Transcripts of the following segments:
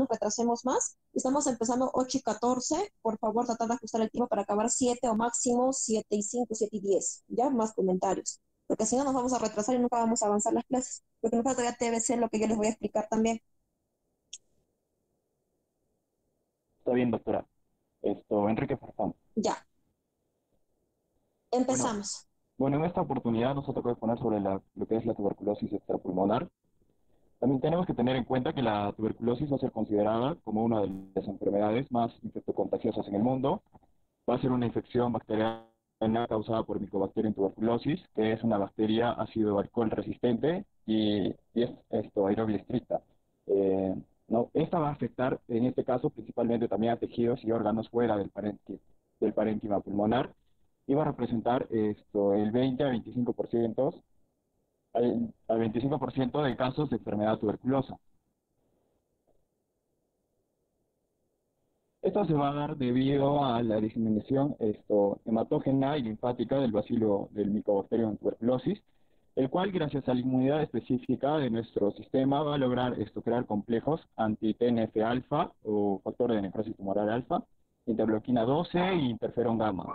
nos retrasemos más. Estamos empezando 8:14. Por favor, tratar de ajustar el tiempo para acabar 7 o máximo 7:05, 7:10. Ya, más comentarios. Porque si no, nos vamos a retrasar y nunca vamos a avanzar las clases. Porque nos falta todavía TBC, lo que yo les voy a explicar también. Está bien, doctora. Enrique Farfán. Ya, Bueno, empezamos. bueno, en esta oportunidad nos toca exponer sobre lo que es la tuberculosis extrapulmonar. También tenemos que tener en cuenta que la tuberculosis va a ser considerada como una de las enfermedades más infectocontagiosas en el mundo. Va a ser una infección bacteriana causada por Mycobacterium tuberculosis, que es una bacteria ácido alcohol resistente y es aerobia estricta. Eh, no, esta va a afectar, en este caso, principalmente también a tejidos y órganos fuera del parénquima pulmonar y va a representar el 20 a 25%, al 25% de casos de enfermedad tuberculosa. Esto se va a dar debido a la diseminación hematógena y linfática del bacilo del Mycobacterium tuberculosis, el cual, gracias a la inmunidad específica de nuestro sistema, va a lograr crear complejos anti-TNF-alfa o factor de necrosis tumoral alfa, interleuquina 12 y interferón gamma,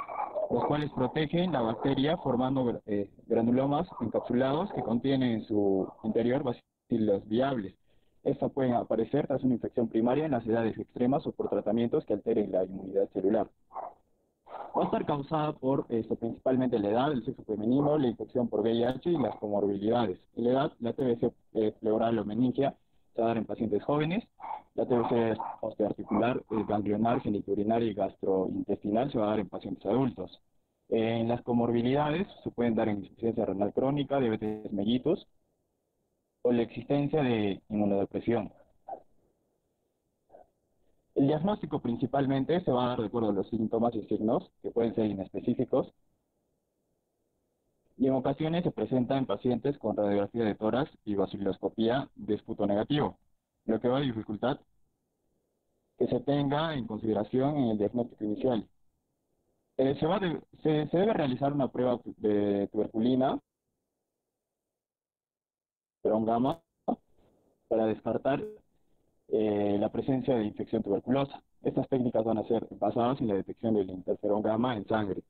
los cuales protegen la bacteria formando granulomas encapsulados que contienen en su interior bacilos viables. Estas pueden aparecer tras una infección primaria en las edades extremas o por tratamientos que alteren la inmunidad celular. Va a estar causada por principalmente la edad, el sexo femenino, la infección por VIH y las comorbilidades. En la edad, la TBC pleural o meningia se va a dar en pacientes jóvenes, la TBC osteoarticular, ganglionar, genitourinaria y gastrointestinal se va a dar en pacientes adultos. En las comorbilidades se pueden dar en insuficiencia renal crónica, diabetes mellitus o la existencia de inmunodepresión. El diagnóstico principalmente se va a dar de acuerdo a los síntomas y signos, que pueden ser inespecíficos, y en ocasiones se presenta en pacientes con radiografía de tórax y vaciloscopía de esputo negativo, lo que va a dificultar que se tenga en consideración en el diagnóstico inicial. Se debe realizar una prueba de tuberculina, interferón gamma, para descartar la presencia de infección tuberculosa. Estas técnicas van a ser basadas en la detección del interferón gamma en sangre.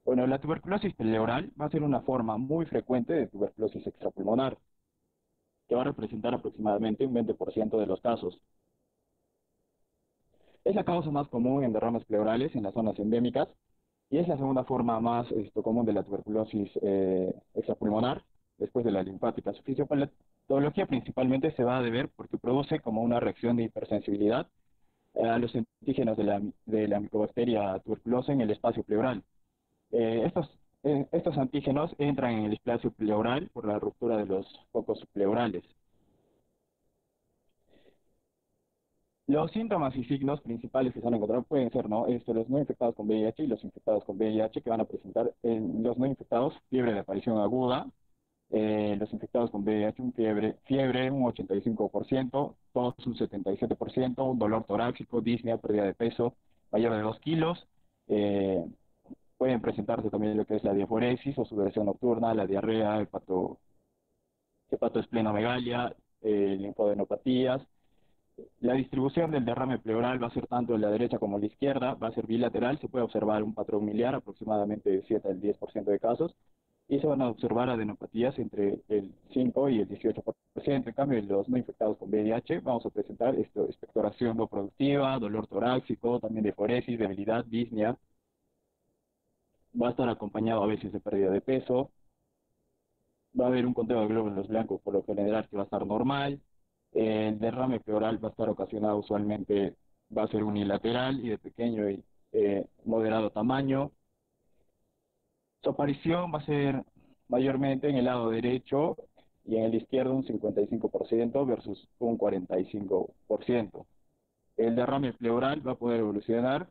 Bueno, la tuberculosis pleural va a ser una forma muy frecuente de tuberculosis extrapulmonar, que va a representar aproximadamente un 20% de los casos. Es la causa más común en derrames pleurales en las zonas endémicas y es la segunda forma más común de la tuberculosis extrapulmonar, después de la linfática. Su fisiopatología principalmente se va a deber porque produce como una reacción de hipersensibilidad a los antígenos de la micobacteria tuberculosa en el espacio pleural. Estos antígenos entran en el espacio pleural por la ruptura de los focos pleurales. Los síntomas y signos principales que se van a encontrar pueden ser, ¿no? Los no infectados con VIH y los infectados con VIH que van a presentar, los no infectados, fiebre de aparición aguda, los infectados con VIH, fiebre un 85%, tos un 77%, un dolor torácico, disnea, pérdida de peso mayor de 2 kilos, eh, pueden presentarse también lo que es la diaforesis o sudoración nocturna, la diarrea, hepatoesplenomegalia, linfadenopatías. La distribución del derrame pleural va a ser tanto en la derecha como en la izquierda, va a ser bilateral, se puede observar un patrón miliar, aproximadamente de 7 al 10% de casos, y se van a observar adenopatías entre el 5 y el 18%. En cambio, en los no infectados con VIH vamos a presentar expectoración no productiva, dolor torácico, también deforesis, debilidad, disnea, va a estar acompañado a veces de pérdida de peso, va a haber un conteo de glóbulos blancos por lo general que va a estar normal, el derrame pleural va a estar ocasionado usualmente, va a ser unilateral y de pequeño y moderado tamaño. Su aparición va a ser mayormente en el lado derecho y en el izquierdo un 55% versus un 45%. El derrame pleural va a poder evolucionar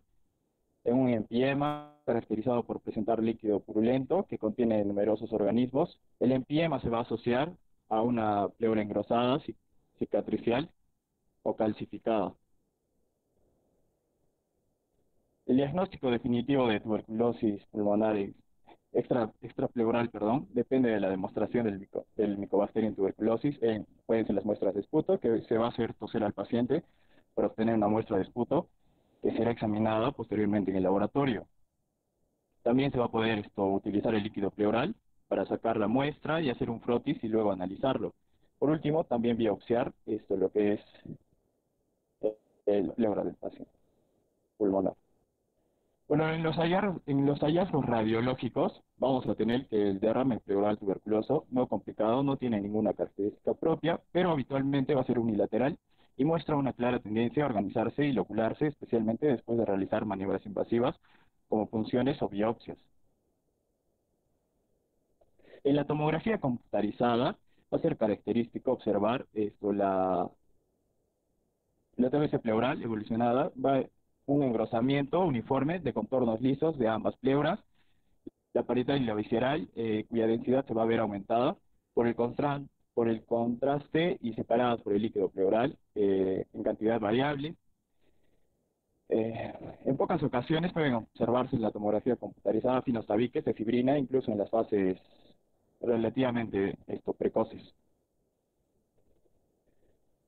en un empiema caracterizado por presentar líquido purulento que contiene numerosos organismos. El empiema se va a asociar a una pleura engrosada, cicatricial o calcificada. El diagnóstico definitivo de tuberculosis pulmonar extrapleural, perdón, depende de la demostración del Mycobacterium tuberculosis. Pueden ser las muestras de esputo, que se va a hacer toser al paciente para obtener una muestra de esputo que será examinada posteriormente en el laboratorio. También se va a poder utilizar el líquido pleural para sacar la muestra y hacer un frotis y luego analizarlo. Por último, también biopsiar lo que es el pleura del paciente pulmonar. Bueno, en los hallazgos radiológicos vamos a tener que el derrame pleural tuberculoso no complicado no tiene ninguna característica propia, pero habitualmente va a ser unilateral y muestra una clara tendencia a organizarse y locularse, especialmente después de realizar maniobras invasivas como punciones o biopsias. En la tomografía computarizada va a ser característico observar la TBC pleural evolucionada, va un engrosamiento uniforme de contornos lisos de ambas pleuras, la parietal y la visceral, cuya densidad se va a ver aumentada por por el contraste y separadas por el líquido pleural en cantidad variable. En pocas ocasiones pueden observarse en la tomografía computarizada finos tabiques de fibrina, incluso en las fases relativamente precoces.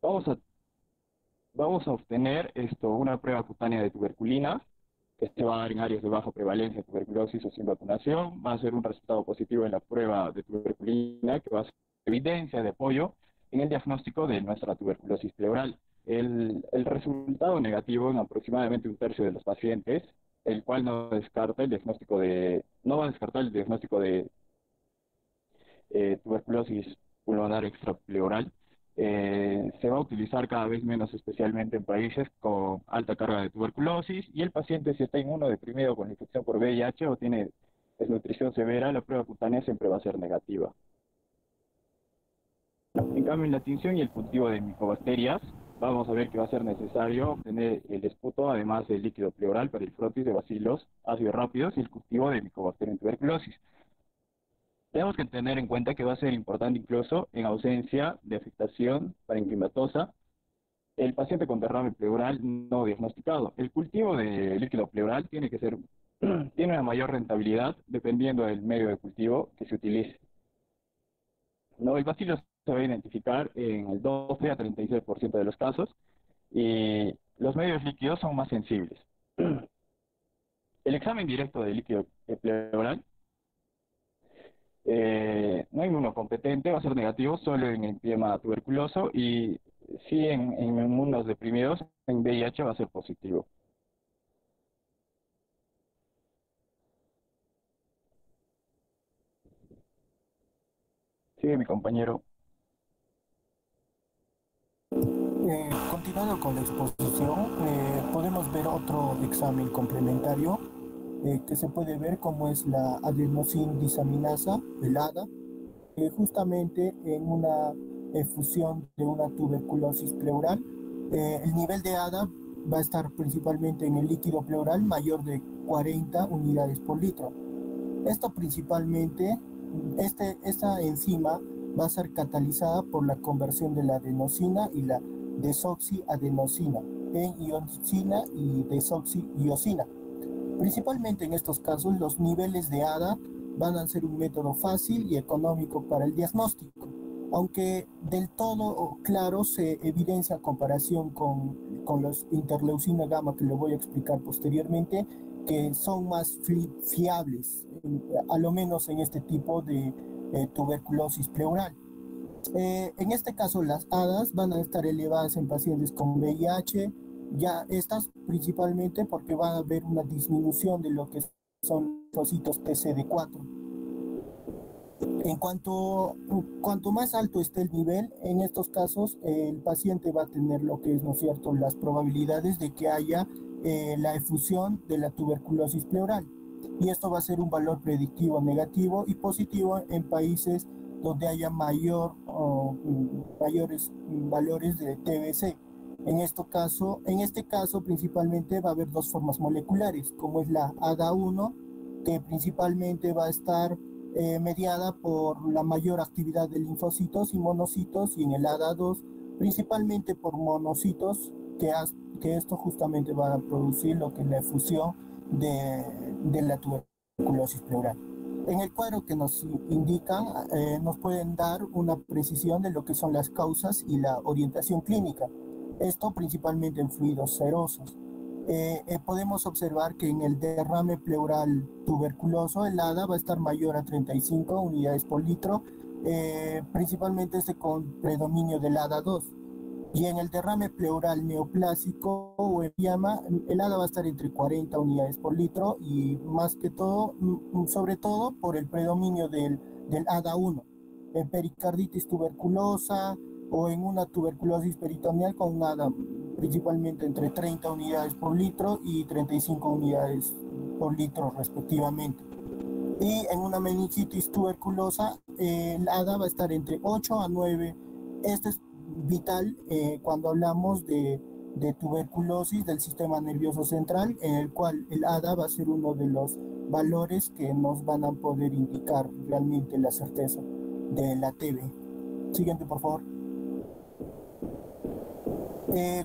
Vamos a, vamos a obtener una prueba cutánea de tuberculina, que se va a dar en áreas de baja prevalencia de tuberculosis o sin vacunación. Va a ser un resultado positivo en la prueba de tuberculina, que va a ser evidencia de apoyo en el diagnóstico de nuestra tuberculosis pleural. El resultado negativo en aproximadamente un tercio de los pacientes, el cual no descarta el diagnóstico no va a descartar el diagnóstico de tuberculosis pulmonar extrapleural. Se va a utilizar cada vez menos, especialmente en países con alta carga de tuberculosis, y el paciente, si está inmunodeprimido con infección por VIH o tiene desnutrición severa, la prueba cutánea siempre va a ser negativa. En cambio, en la tinción y el cultivo de micobacterias, vamos a ver que va a ser necesario obtener el esputo, además del líquido pleural, para el frotis de bacilos ácidos rápidos y el cultivo de Mycobacterium tuberculosis. Tenemos que tener en cuenta que va a ser importante incluso en ausencia de afectación parenquimatosa el paciente con derrame pleural no diagnosticado. El cultivo de líquido pleural tiene una mayor rentabilidad dependiendo del medio de cultivo que se utilice. No, el bacilo se va a identificar en el 12 a 36% de los casos y los medios líquidos son más sensibles. El examen directo de líquido pleural no inmunocompetente va a ser negativo solo en el empiema tuberculoso y sí en inmunodeprimidos, en VIH va a ser positivo. Sigue mi compañero. Continuando con la exposición, podemos ver otro examen complementario que se puede ver como es la adenosina disaminasa, el ADA, justamente en una efusión de una tuberculosis pleural. El nivel de ADA va a estar principalmente en el líquido pleural mayor de 40 unidades por litro. Esto principalmente, esta enzima va a ser catalizada por la conversión de la adenosina y la desoxiadenosina en iosina y desoxiiosina. Principalmente en estos casos, los niveles de ADA van a ser un método fácil y económico para el diagnóstico, aunque del todo claro se evidencia comparación con los interleucina gamma, que lo voy a explicar posteriormente, que son más fiables, a lo menos en este tipo de tuberculosis pleural. En este caso, las ADAs van a estar elevadas en pacientes con VIH, ya estas principalmente porque va a haber una disminución de lo que son los linfocitos TCD4. Cuanto más alto esté el nivel, en estos casos el paciente va a tener lo que es, ¿no es cierto?, las probabilidades de que haya la efusión de la tuberculosis pleural. Y esto va a ser un valor predictivo negativo y positivo en países donde haya mayores valores de TBC. En este caso principalmente va a haber dos formas moleculares, como es la ADA1, que principalmente va a estar mediada por la mayor actividad de linfocitos y monocitos, y en el ADA2 principalmente por monocitos, que esto justamente va a producir lo que es la efusión de la tuberculosis pleural. En el cuadro que nos indican, nos pueden dar una precisión de lo que son las causas y la orientación clínica. Esto principalmente en fluidos serosos. Podemos observar que en el derrame pleural tuberculoso el ADA va a estar mayor a 35 unidades por litro, principalmente con predominio del ADA2. Y en el derrame pleural neoplásico o epiama, el ADA va a estar entre 40 unidades por litro y más que todo, sobre todo por el predominio del ADA1. En pericarditis tuberculosa o en una tuberculosis peritoneal con un ADA principalmente entre 30 unidades por litro y 35 unidades por litro respectivamente. Y en una meningitis tuberculosa, el ADA va a estar entre 8 a 9. Este es vital cuando hablamos de tuberculosis del sistema nervioso central, en el cual el ADA va a ser uno de los valores que nos van a poder indicar realmente la certeza de la TB. Siguiente, por favor.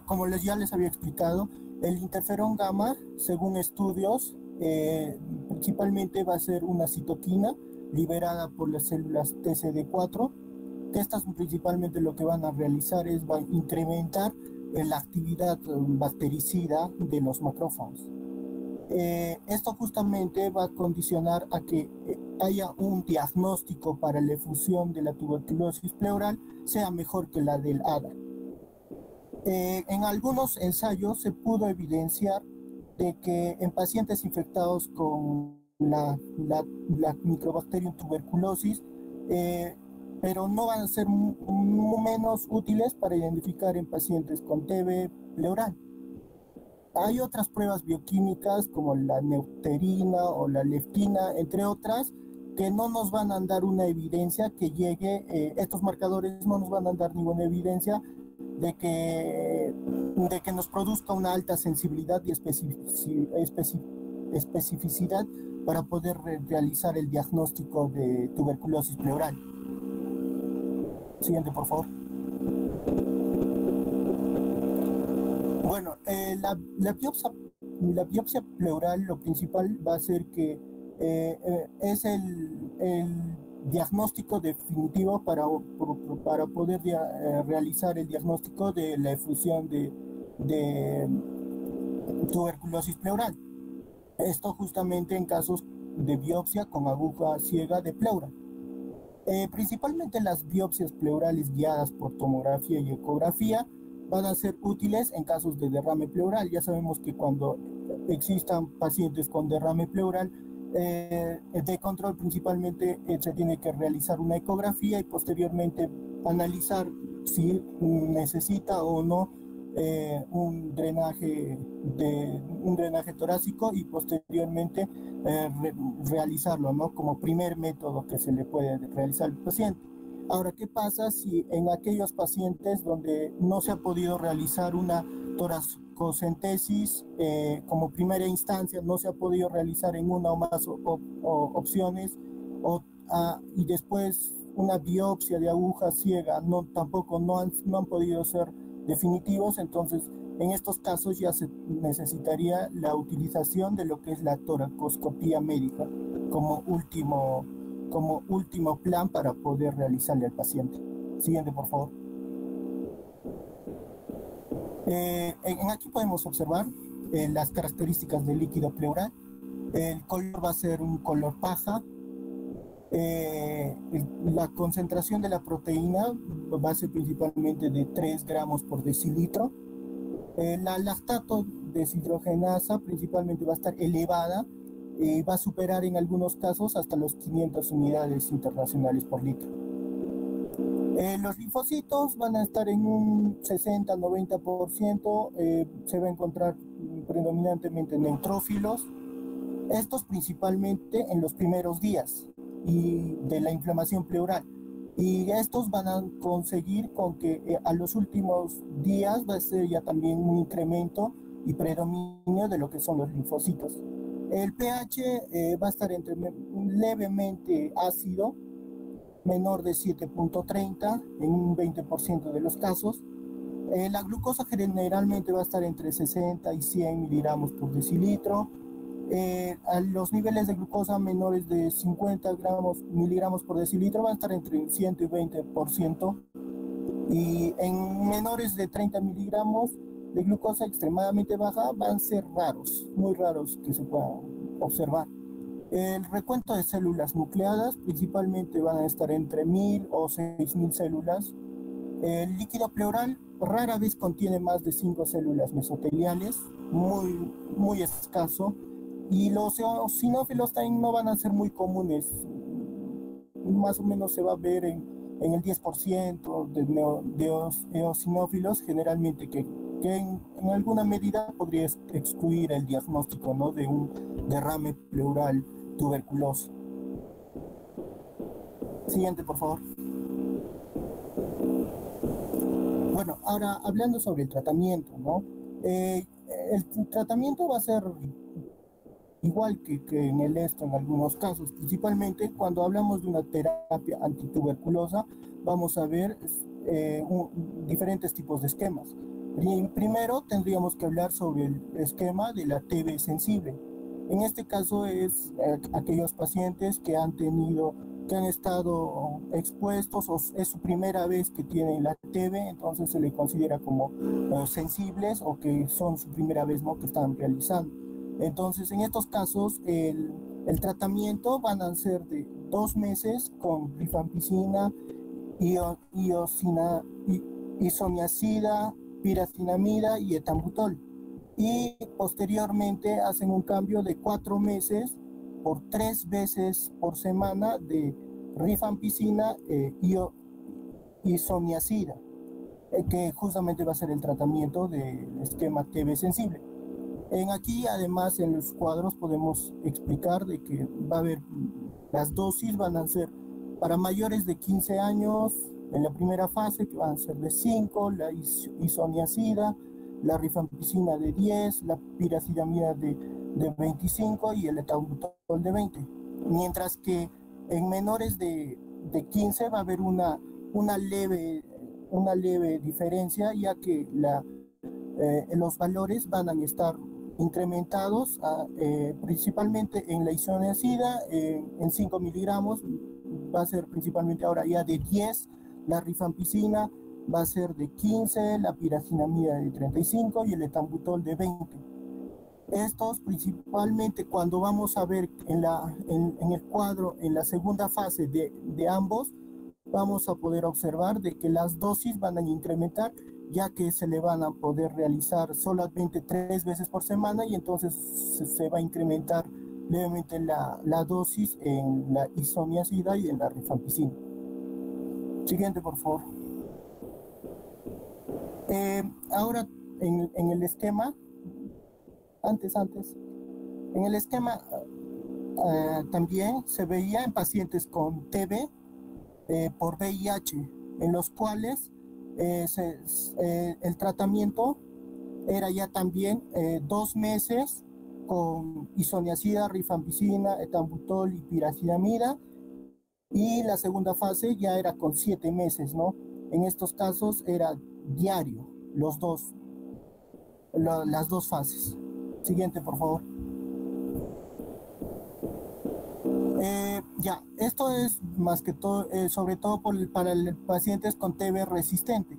Como ya les había explicado, el interferón gamma, según estudios, principalmente va a ser una citoquina liberada por las células TCD4, que estas principalmente lo que van a realizar es va a incrementar la actividad bactericida de los macrófagos. Esto justamente va a condicionar a que haya un diagnóstico para la efusión de la tuberculosis pleural sea mejor que la del ADA. En algunos ensayos se pudo evidenciar de que en pacientes infectados con la Mycobacterium tuberculosis, pero no van a ser menos útiles para identificar en pacientes con TB pleural. Hay otras pruebas bioquímicas como la neuterina o la leptina, entre otras, que no nos van a dar una evidencia que llegue, estos marcadores no nos van a dar ninguna evidencia de que nos produzca una alta sensibilidad y especificidad para poder realizar el diagnóstico de tuberculosis pleural. Siguiente, por favor. Bueno, la biopsia pleural, lo principal va a ser que es el diagnóstico definitivo para poder realizar el diagnóstico de la efusión de tuberculosis pleural. Esto justamente en casos de biopsia con aguja ciega de pleura. Principalmente las biopsias pleurales guiadas por tomografía y ecografía van a ser útiles en casos de derrame pleural. Ya sabemos que cuando existan pacientes con derrame pleural, de control principalmente se tiene que realizar una ecografía y posteriormente analizar si necesita o no un drenaje torácico y posteriormente realizarlo, ¿no? Como primer método que se le puede realizar al paciente. Ahora, ¿qué pasa si en aquellos pacientes donde no se ha podido realizar una toracocentesis como primera instancia, no se ha podido realizar en una o más opciones, y después una biopsia de aguja ciega tampoco no han podido ser definitivos? Entonces, en estos casos ya se necesitaría la utilización de lo que es la toracoscopía médica como último plan para poder realizarle al paciente. Siguiente, por favor. Aquí podemos observar las características del líquido pleural. El color va a ser un color paja. La concentración de la proteína va a ser principalmente de 3 gramos por decilitro. La lactato deshidrogenasa principalmente va a estar elevada y va a superar en algunos casos hasta los 500 unidades internacionales por litro. Los linfocitos van a estar en un 60-90%, se va a encontrar predominantemente neutrófilos, estos principalmente en los primeros días y de la inflamación pleural. Y estos van a conseguir con que a los últimos días va a ser ya también un incremento y predominio de lo que son los linfocitos. El pH va a estar entre levemente ácido, menor de 7.30 en un 20% de los casos. La glucosa generalmente va a estar entre 60 y 100 miligramos por decilitro. A los niveles de glucosa menores de 50 miligramos por decilitro van a estar entre 100 y 20%, y en menores de 30 miligramos de glucosa extremadamente baja van a ser raros, muy raros que se puedan observar. El recuento de células nucleadas principalmente van a estar entre 1000 o 6000 células. El líquido pleural rara vez contiene más de 5 células mesoteliales, muy escaso, y los eosinófilos también no van a ser muy comunes, más o menos se va a ver en el 10% de eosinófilos generalmente, que en alguna medida podría excluir el diagnóstico, ¿no?, de un derrame pleural tuberculoso. Siguiente, por favor. Bueno, ahora hablando sobre el tratamiento, ¿no? El tratamiento va a ser igual que en el en algunos casos. Principalmente cuando hablamos de una terapia antituberculosa, vamos a ver diferentes tipos de esquemas. Primero tendríamos que hablar sobre el esquema de la TB sensible. En este caso es aquellos pacientes que han estado expuestos o es su primera vez que tienen la TB, entonces se le considera como sensibles, o que son su primera vez, ¿no?, que están realizando. Entonces, en estos casos, el tratamiento van a ser de 2 meses con rifampicina, isoniazida, piracinamida y etambutol. Y posteriormente hacen un cambio de 4 meses por 3 veces por semana de rifampicina y isoniazida, que justamente va a ser el tratamiento del esquema TB sensible. Aquí, además, en los cuadros podemos explicar de que va a haber, las dosis van a ser para mayores de 15 años en la primera fase, que van a ser de 5, la isoniazida, la rifampicina de 10, la piracidamida de 25 y el etambutol de 20. Mientras que en menores de 15 va a haber una leve diferencia, ya que los valores van a estar incrementados principalmente en la isoniazida en 5 miligramos, va a ser principalmente ahora ya de 10, la rifampicina va a ser de 15, la piracinamida de 35 y el etambutol de 20. Estos principalmente, cuando vamos a ver en el cuadro, en la segunda fase de ambos, vamos a poder observar de que las dosis van a incrementar, ya que se le van a poder realizar solamente 3 veces por semana, y entonces se va a incrementar levemente la dosis en la isoniazida y en la rifampicina. Siguiente, por favor. Ahora, en el esquema, en el esquema también se veía en pacientes con TB por VIH, en los cuales el tratamiento era ya también 2 meses con isoniazida, rifampicina, etambutol y piracidamida, y la segunda fase ya era con 7 meses, ¿no? En estos casos era diario, las dos fases. Siguiente, por favor. Esto es más que todo, sobre todo para pacientes con TB resistente.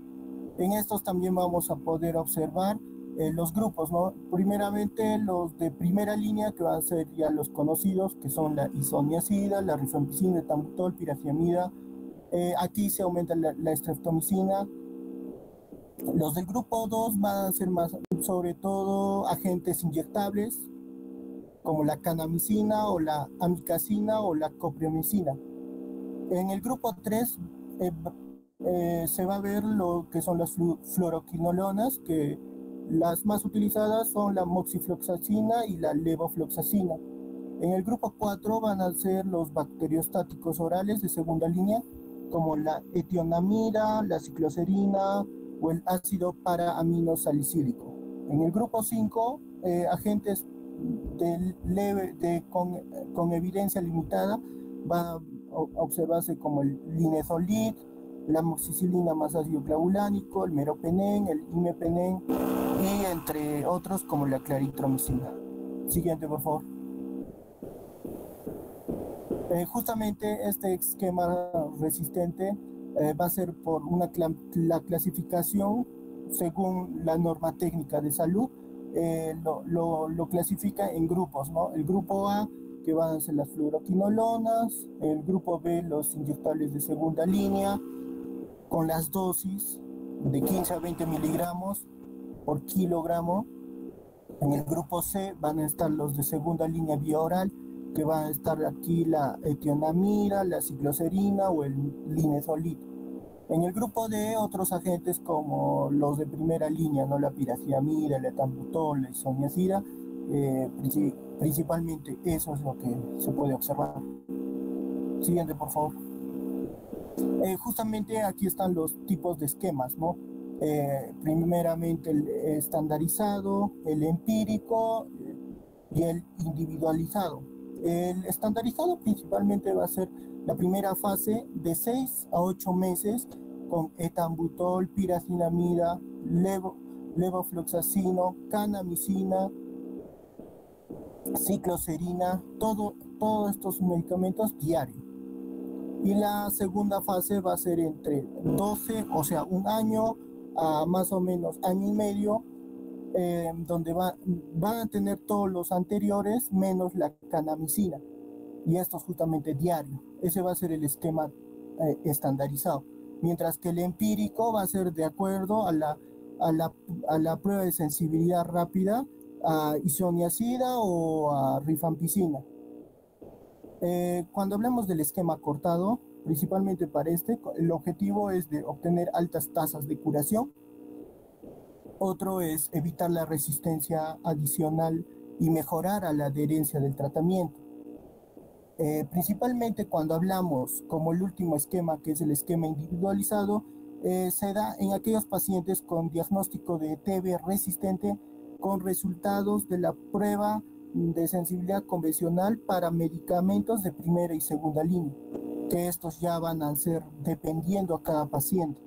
En estos también vamos a poder observar los grupos, ¿no? Primeramente los de primera línea, que van a ser ya los conocidos, que son la isoniazida, la rifampicina, etambutol, piracidamida. Aquí se aumenta la streptomicina. Los del grupo 2 van a ser más, sobre todo, agentes inyectables, como la kanamicina o la amikacina o la copriamicina. En el grupo 3 se va a ver lo que son las fluoroquinolonas, que las más utilizadas son la moxifloxacina y la levofloxacina. En el grupo 4 van a ser los bacteriostáticos orales de segunda línea, como la etionamida, la cicloserina o el ácido paraaminosalicílico. En el grupo 5, agentes con evidencia limitada van a observarse como el linezolid, la amoxicilina más ácido clavulánico, el meropenem, el imipenem y entre otros como la claritromicina. Siguiente, por favor. Justamente este esquema resistente va a ser por la clasificación según la norma técnica de salud. Lo clasifica en grupos, ¿no? El grupo A, que van a ser las fluoroquinolonas; el grupo B, los inyectables de segunda línea, con las dosis de 15 a 20 miligramos por kilogramo. En el grupo C van a estar los de segunda línea vía oral, que van a estar aquí la etionamida, la cicloserina o el linezolid. En el grupo D, otros agentes como los de primera línea, ¿no? La piracetamida, el etambutol, la isoniazida, principalmente eso es lo que se puede observar. Siguiente, por favor. Justamente aquí están los tipos de esquemas, ¿no? Primeramente el estandarizado, el empírico y el individualizado. El estandarizado principalmente va a ser la primera fase de 6 a 8 meses con etambutol, piracinamida, levofloxacino, kanamicina, cicloserina, todos estos medicamentos diarios. Y la segunda fase va a ser entre 12, o sea, un año a más o menos año y medio, donde van a tener todos los anteriores menos la kanamicina. Y esto es justamente diario. Ese va a ser el esquema estandarizado. Mientras que el empírico va a ser de acuerdo a la prueba de sensibilidad rápida a isoniazida o a rifampicina. Cuando hablamos del esquema cortado, principalmente para el objetivo es de obtener altas tasas de curación. Otro es evitar la resistencia adicional y mejorar a la adherencia del tratamiento. Principalmente cuando hablamos como el último esquema, que es el esquema individualizado, se da en aquellos pacientes con diagnóstico de TB resistente con resultados de la prueba de sensibilidad convencional para medicamentos de primera y segunda línea, que estos ya van a ser dependiendo a cada paciente.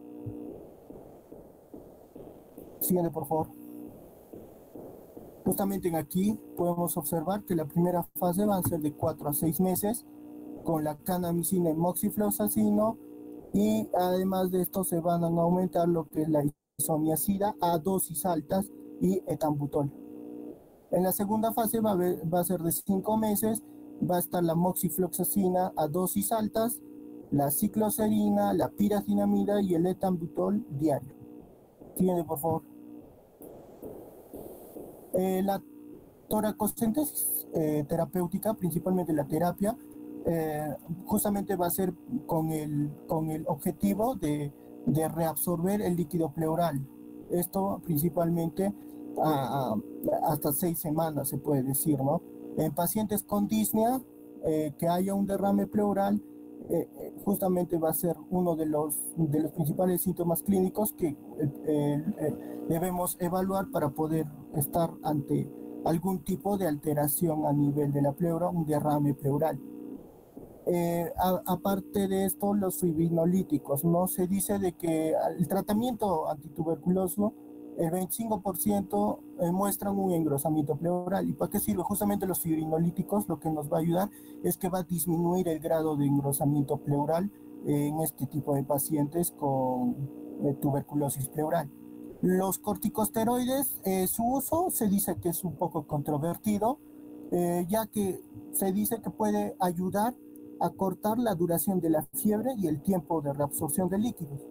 Siguiente, por favor. Justamente aquí podemos observar que la primera fase va a ser de 4 a 6 meses con la kanamicina y moxifloxacino, y además de esto se van a aumentar lo que es la isoniazida a dosis altas y etambutol. En la segunda fase va a ser de 5 meses, va a estar la moxifloxacina a dosis altas, la cicloserina, la piracinamida y el etambutol diario. Siguiente, por favor. La toracocentesis terapéutica, principalmente la terapia, justamente va a ser con el objetivo de reabsorber el líquido pleural. Esto principalmente hasta 6 semanas, se puede decir, ¿no? En pacientes con disnea, que haya un derrame pleural, justamente va a ser uno de los principales síntomas clínicos que debemos evaluar para poder estar ante algún tipo de alteración a nivel de la pleura, un derrame pleural. Aparte de esto, los fibrinolíticos, ¿no? Se dice de que el tratamiento antituberculoso, el 25% muestran un engrosamiento pleural. ¿Y para qué sirve? Justamente los fibrinolíticos lo que nos va a ayudar es que va a disminuir el grado de engrosamiento pleural en este tipo de pacientes con tuberculosis pleural. Los corticosteroides, su uso se dice que es un poco controvertido, ya que se dice que puede ayudar a cortar la duración de la fiebre y el tiempo de reabsorción de líquidos.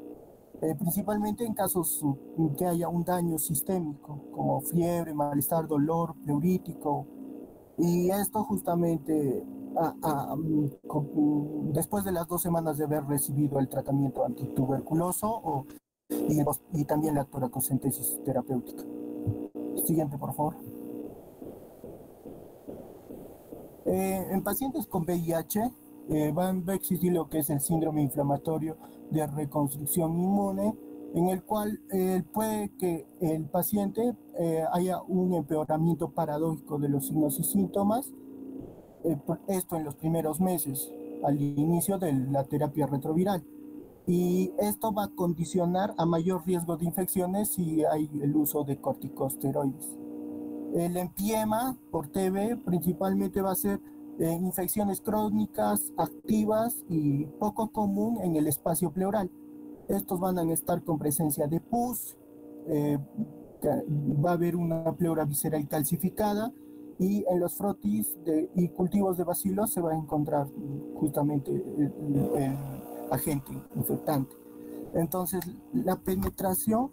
Principalmente en casos que haya un daño sistémico, como fiebre, malestar, dolor pleurítico, y esto justamente después de las 2 semanas de haber recibido el tratamiento antituberculoso y también la toracocentesis terapéutica. Siguiente, por favor. En pacientes con VIH va a existir lo que es el síndrome inflamatorio de reconstrucción inmune, en el cual puede que el paciente haya un empeoramiento paradójico de los signos y síntomas, esto en los primeros meses, al inicio de la terapia retroviral. Y esto va a condicionar a mayor riesgo de infecciones si hay el uso de corticosteroides. El empiema por TB principalmente va a ser infecciones crónicas, activas y poco común en el espacio pleural. Estos van a estar con presencia de pus, va a haber una pleura visceral calcificada y en los frotis y cultivos de bacilos se va a encontrar justamente el agente infectante. Entonces, la penetración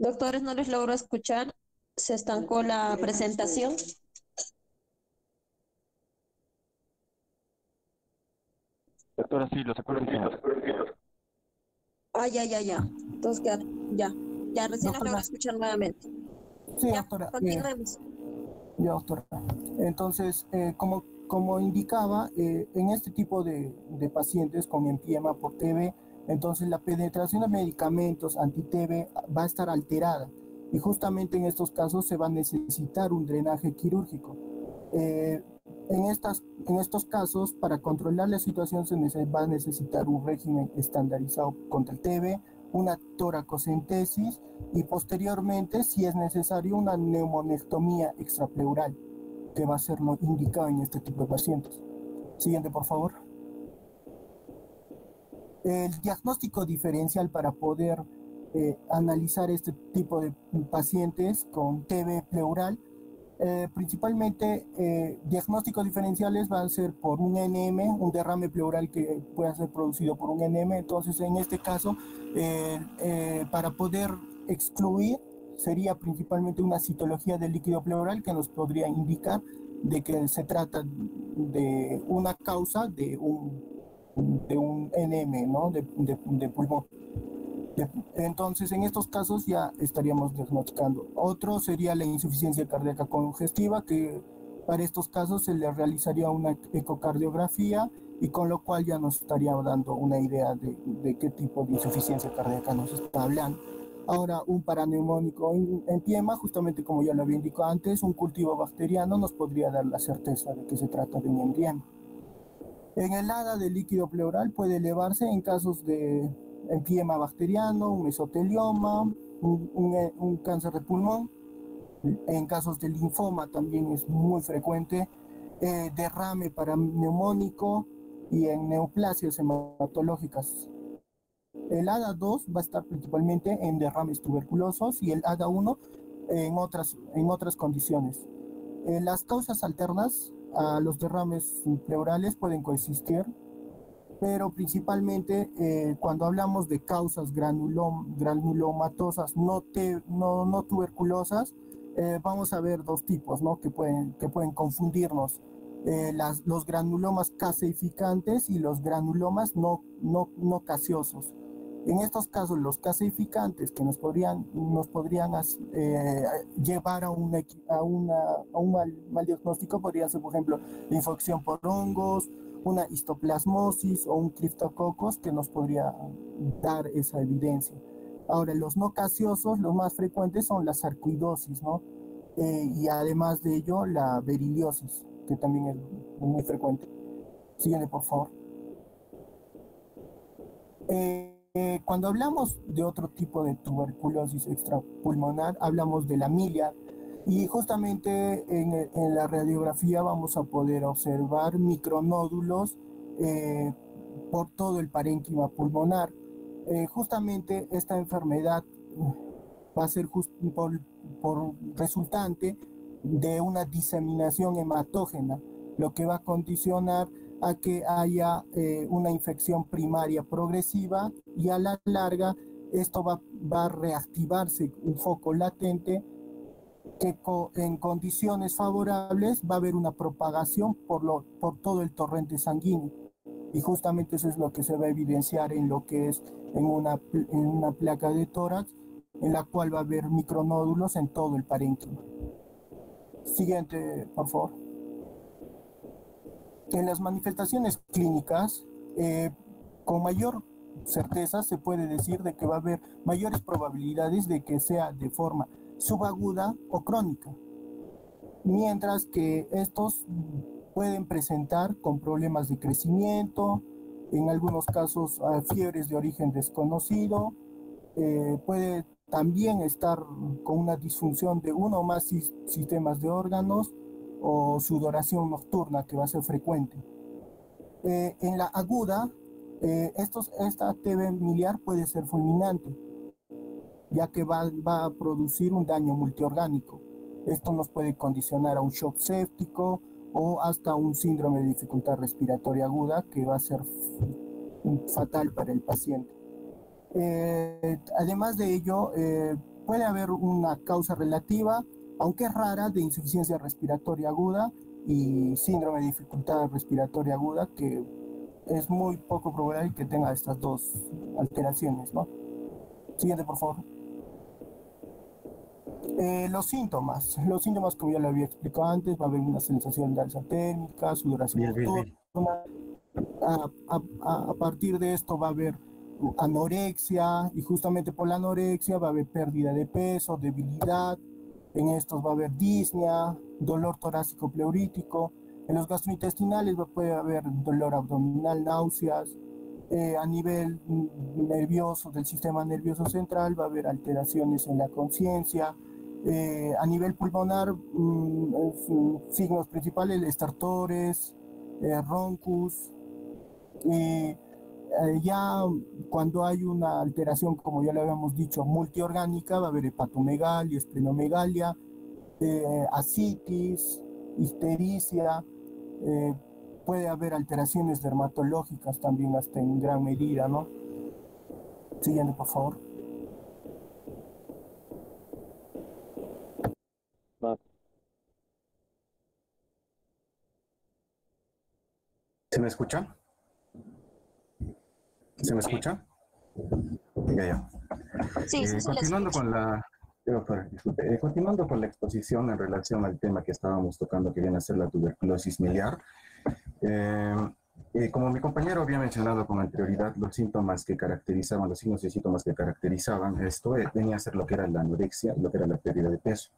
Doctores, no les logro escuchar. Se estancó la presentación. Doctora, sí, lo escucho bien. Ah, ya. Entonces, ya, recién les logro doctora, escuchar nuevamente. sí, Ya, doctora, continuemos. ya, doctora. Entonces, como indicaba, en este tipo de pacientes con empiema por TB, entonces la penetración de medicamentos anti-TB va a estar alterada y justamente en estos casos se va a necesitar un drenaje quirúrgico. Eh, en estos casos, para controlar la situación se va a necesitar un régimen estandarizado contra el TB, una toracocentesis y posteriormente, si es necesario, una neumonectomía extrapleural, que va a ser lo indicado en este tipo de pacientes. Siguiente, por favor. El diagnóstico diferencial para poder analizar este tipo de pacientes con TB pleural, principalmente diagnósticos diferenciales van a ser por un NM, un derrame pleural que pueda ser producido por un NM. Entonces, en este caso, para poder excluir, sería principalmente una citología del líquido pleural que nos podría indicar de que se trata de una causa de un NM, ¿no? de pulmón. Entonces, en estos casos ya estaríamos diagnosticando. Otro sería la insuficiencia cardíaca congestiva, que para estos casos se le realizaría una ecocardiografía y con lo cual ya nos estaría dando una idea de qué tipo de insuficiencia cardíaca nos está hablando. Ahora, un paraneumónico empiema, justamente como ya lo había indicado antes, un cultivo bacteriano nos podría dar la certeza de que se trata de un embriema. En el ADA del líquido pleural puede elevarse en casos de empiema bacteriano, un mesotelioma, un cáncer de pulmón. En casos de linfoma también es muy frecuente, derrame paraneumónico y en neoplasias hematológicas. El ADA2 va a estar principalmente en derrames tuberculosos y el ADA1 en otras condiciones. Las causas alternas a los derrames pleurales pueden coexistir, pero principalmente cuando hablamos de causas granulomatosas no tuberculosas, vamos a ver dos tipos, ¿no? que pueden confundirnos. Los granulomas caseificantes y los granulomas no caseosos. En estos casos, los caseificantes que nos podrían llevar a un mal diagnóstico podrían ser, por ejemplo, la infección por hongos, una histoplasmosis o un criptococos que nos podría dar esa evidencia. Ahora, los no caseosos, los más frecuentes son la sarcoidosis, ¿no? Y además de ello, la beriliosis, que también es muy frecuente. Sígueme, por favor. Cuando hablamos de otro tipo de tuberculosis extrapulmonar, hablamos de la milia y justamente en la radiografía vamos a poder observar micronódulos por todo el parénquima pulmonar. Justamente esta enfermedad va a ser por resultante de una diseminación hematógena, lo que va a condicionar a que haya una infección primaria progresiva y a la larga esto va a reactivarse un foco latente que en condiciones favorables va a haber una propagación por todo el torrente sanguíneo. Y justamente eso es lo que se va a evidenciar en lo que es en una placa de tórax, en la cual va a haber micronódulos en todo el parénquima. Siguiente, por favor. En las manifestaciones clínicas, con mayor certeza se puede decir de que va a haber mayores probabilidades de que sea de forma subaguda o crónica, mientras que estos pueden presentar con problemas de crecimiento, en algunos casos fiebres de origen desconocido, puede también estar con una disfunción de uno o más sistemas de órganos o sudoración nocturna que va a ser frecuente. En la aguda, esta TB miliar puede ser fulminante, ya que va a producir un daño multiorgánico. Esto nos puede condicionar a un shock séptico o hasta un síndrome de dificultad respiratoria aguda que va a ser fatal para el paciente. Además de ello, puede haber una causa relativa, aunque es rara, de insuficiencia respiratoria aguda y síndrome de dificultad respiratoria aguda, que es muy poco probable que tenga estas dos alteraciones, ¿no? Siguiente, por favor. Los síntomas como ya lo había explicado antes, va a haber una sensación de alza térmica, sudoración nocturna. A partir de esto va a haber anorexia, y justamente por la anorexia va a haber pérdida de peso, debilidad. En estos va a haber disnea, dolor torácico pleurítico. En los gastrointestinales puede haber dolor abdominal, náuseas. A nivel nervioso, del sistema nervioso central, va a haber alteraciones en la conciencia. A nivel pulmonar, signos principales, estertores, roncus. Ya cuando hay una alteración, como ya lo habíamos dicho, multiorgánica, va a haber hepatomegalia, esplenomegalia, ascitis, ictericia, puede haber alteraciones dermatológicas también hasta en gran medida, ¿no? Siguiente, por favor. ¿Se me escucha? ¿Se me escucha? Ya. Sí, continuando con la... continuando con la exposición en relación al tema que estábamos tocando, que viene a ser la tuberculosis miliar, como mi compañero había mencionado con anterioridad, los síntomas que caracterizaban, los signos y síntomas que caracterizaban esto, venía a ser lo que era la anorexia, lo que era la pérdida de peso.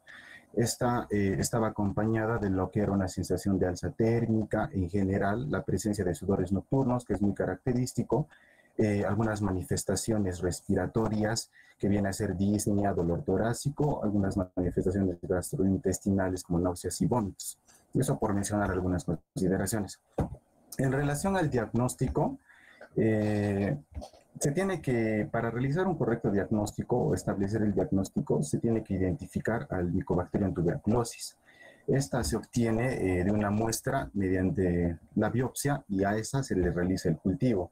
Esta estaba acompañada de lo que era una sensación de alza térmica, en general, la presencia de sudores nocturnos, que es muy característico, algunas manifestaciones respiratorias, que viene a ser disnea, dolor torácico, algunas manifestaciones gastrointestinales como náuseas y vómitos. Eso por mencionar algunas consideraciones. En relación al diagnóstico, se tiene que, para realizar un correcto diagnóstico o establecer el diagnóstico, se tiene que identificar al Mycobacterium tuberculosis. Esta se obtiene de una muestra mediante la biopsia y a esa se le realiza el cultivo.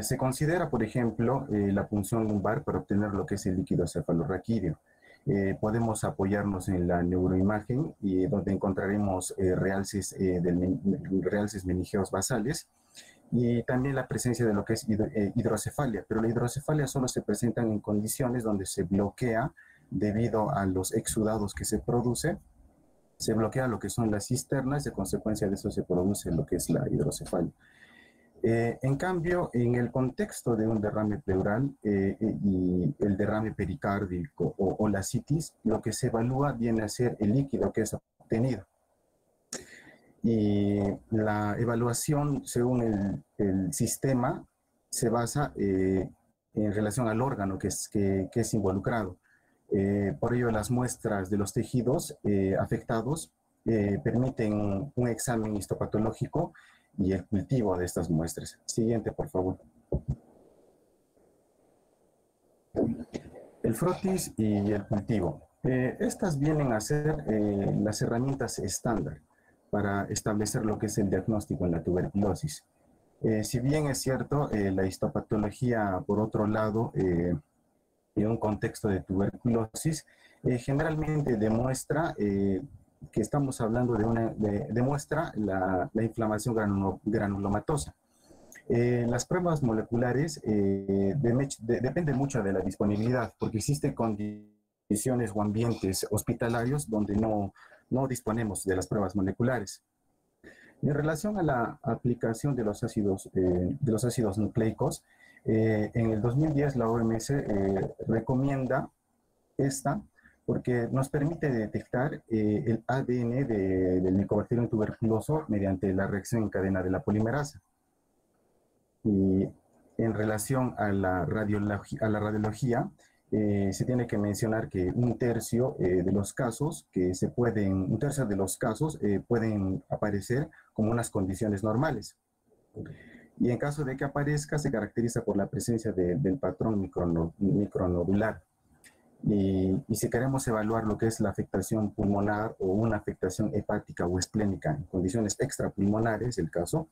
Se considera, por ejemplo, la punción lumbar para obtener lo que es el líquido cefalorraquídeo. Podemos apoyarnos en la neuroimagen, y donde encontraremos realces meningeos basales, y también la presencia de lo que es hidrocefalia, pero la hidrocefalia solo se presenta en condiciones donde se bloquea, debido a los exudados que se produce, se bloquea lo que son las cisternas, y a consecuencia de eso se produce lo que es la hidrocefalia. En cambio, en el contexto de un derrame pleural y el derrame pericárdico o la citis, lo que se evalúa viene a ser el líquido que es obtenido. Y la evaluación según el sistema se basa en relación al órgano que es involucrado. Por ello, las muestras de los tejidos afectados permiten un examen histopatológico y el cultivo de estas muestras. Siguiente, por favor. El frotis y el cultivo. Estas vienen a ser las herramientas estándar para establecer lo que es el diagnóstico en la tuberculosis. Si bien es cierto, la histopatología, por otro lado, en un contexto de tuberculosis, generalmente demuestra que estamos hablando demuestra la inflamación granulomatosa. Las pruebas moleculares dependen mucho de la disponibilidad, porque existen condiciones o ambientes hospitalarios donde no disponemos de las pruebas moleculares. En relación a la aplicación de los ácidos nucleicos, En el 2010 la OMS recomienda esta porque nos permite detectar el ADN del Mycobacterium tuberculoso mediante la reacción en cadena de la polimerasa. Y en relación a la radiología, se tiene que mencionar que un tercio de los casos pueden aparecer como unas condiciones normales. Y en caso de que aparezca, se caracteriza por la presencia del patrón micronodular. Y si queremos evaluar lo que es la afectación pulmonar o una afectación hepática o esplénica en condiciones extrapulmonares, el caso,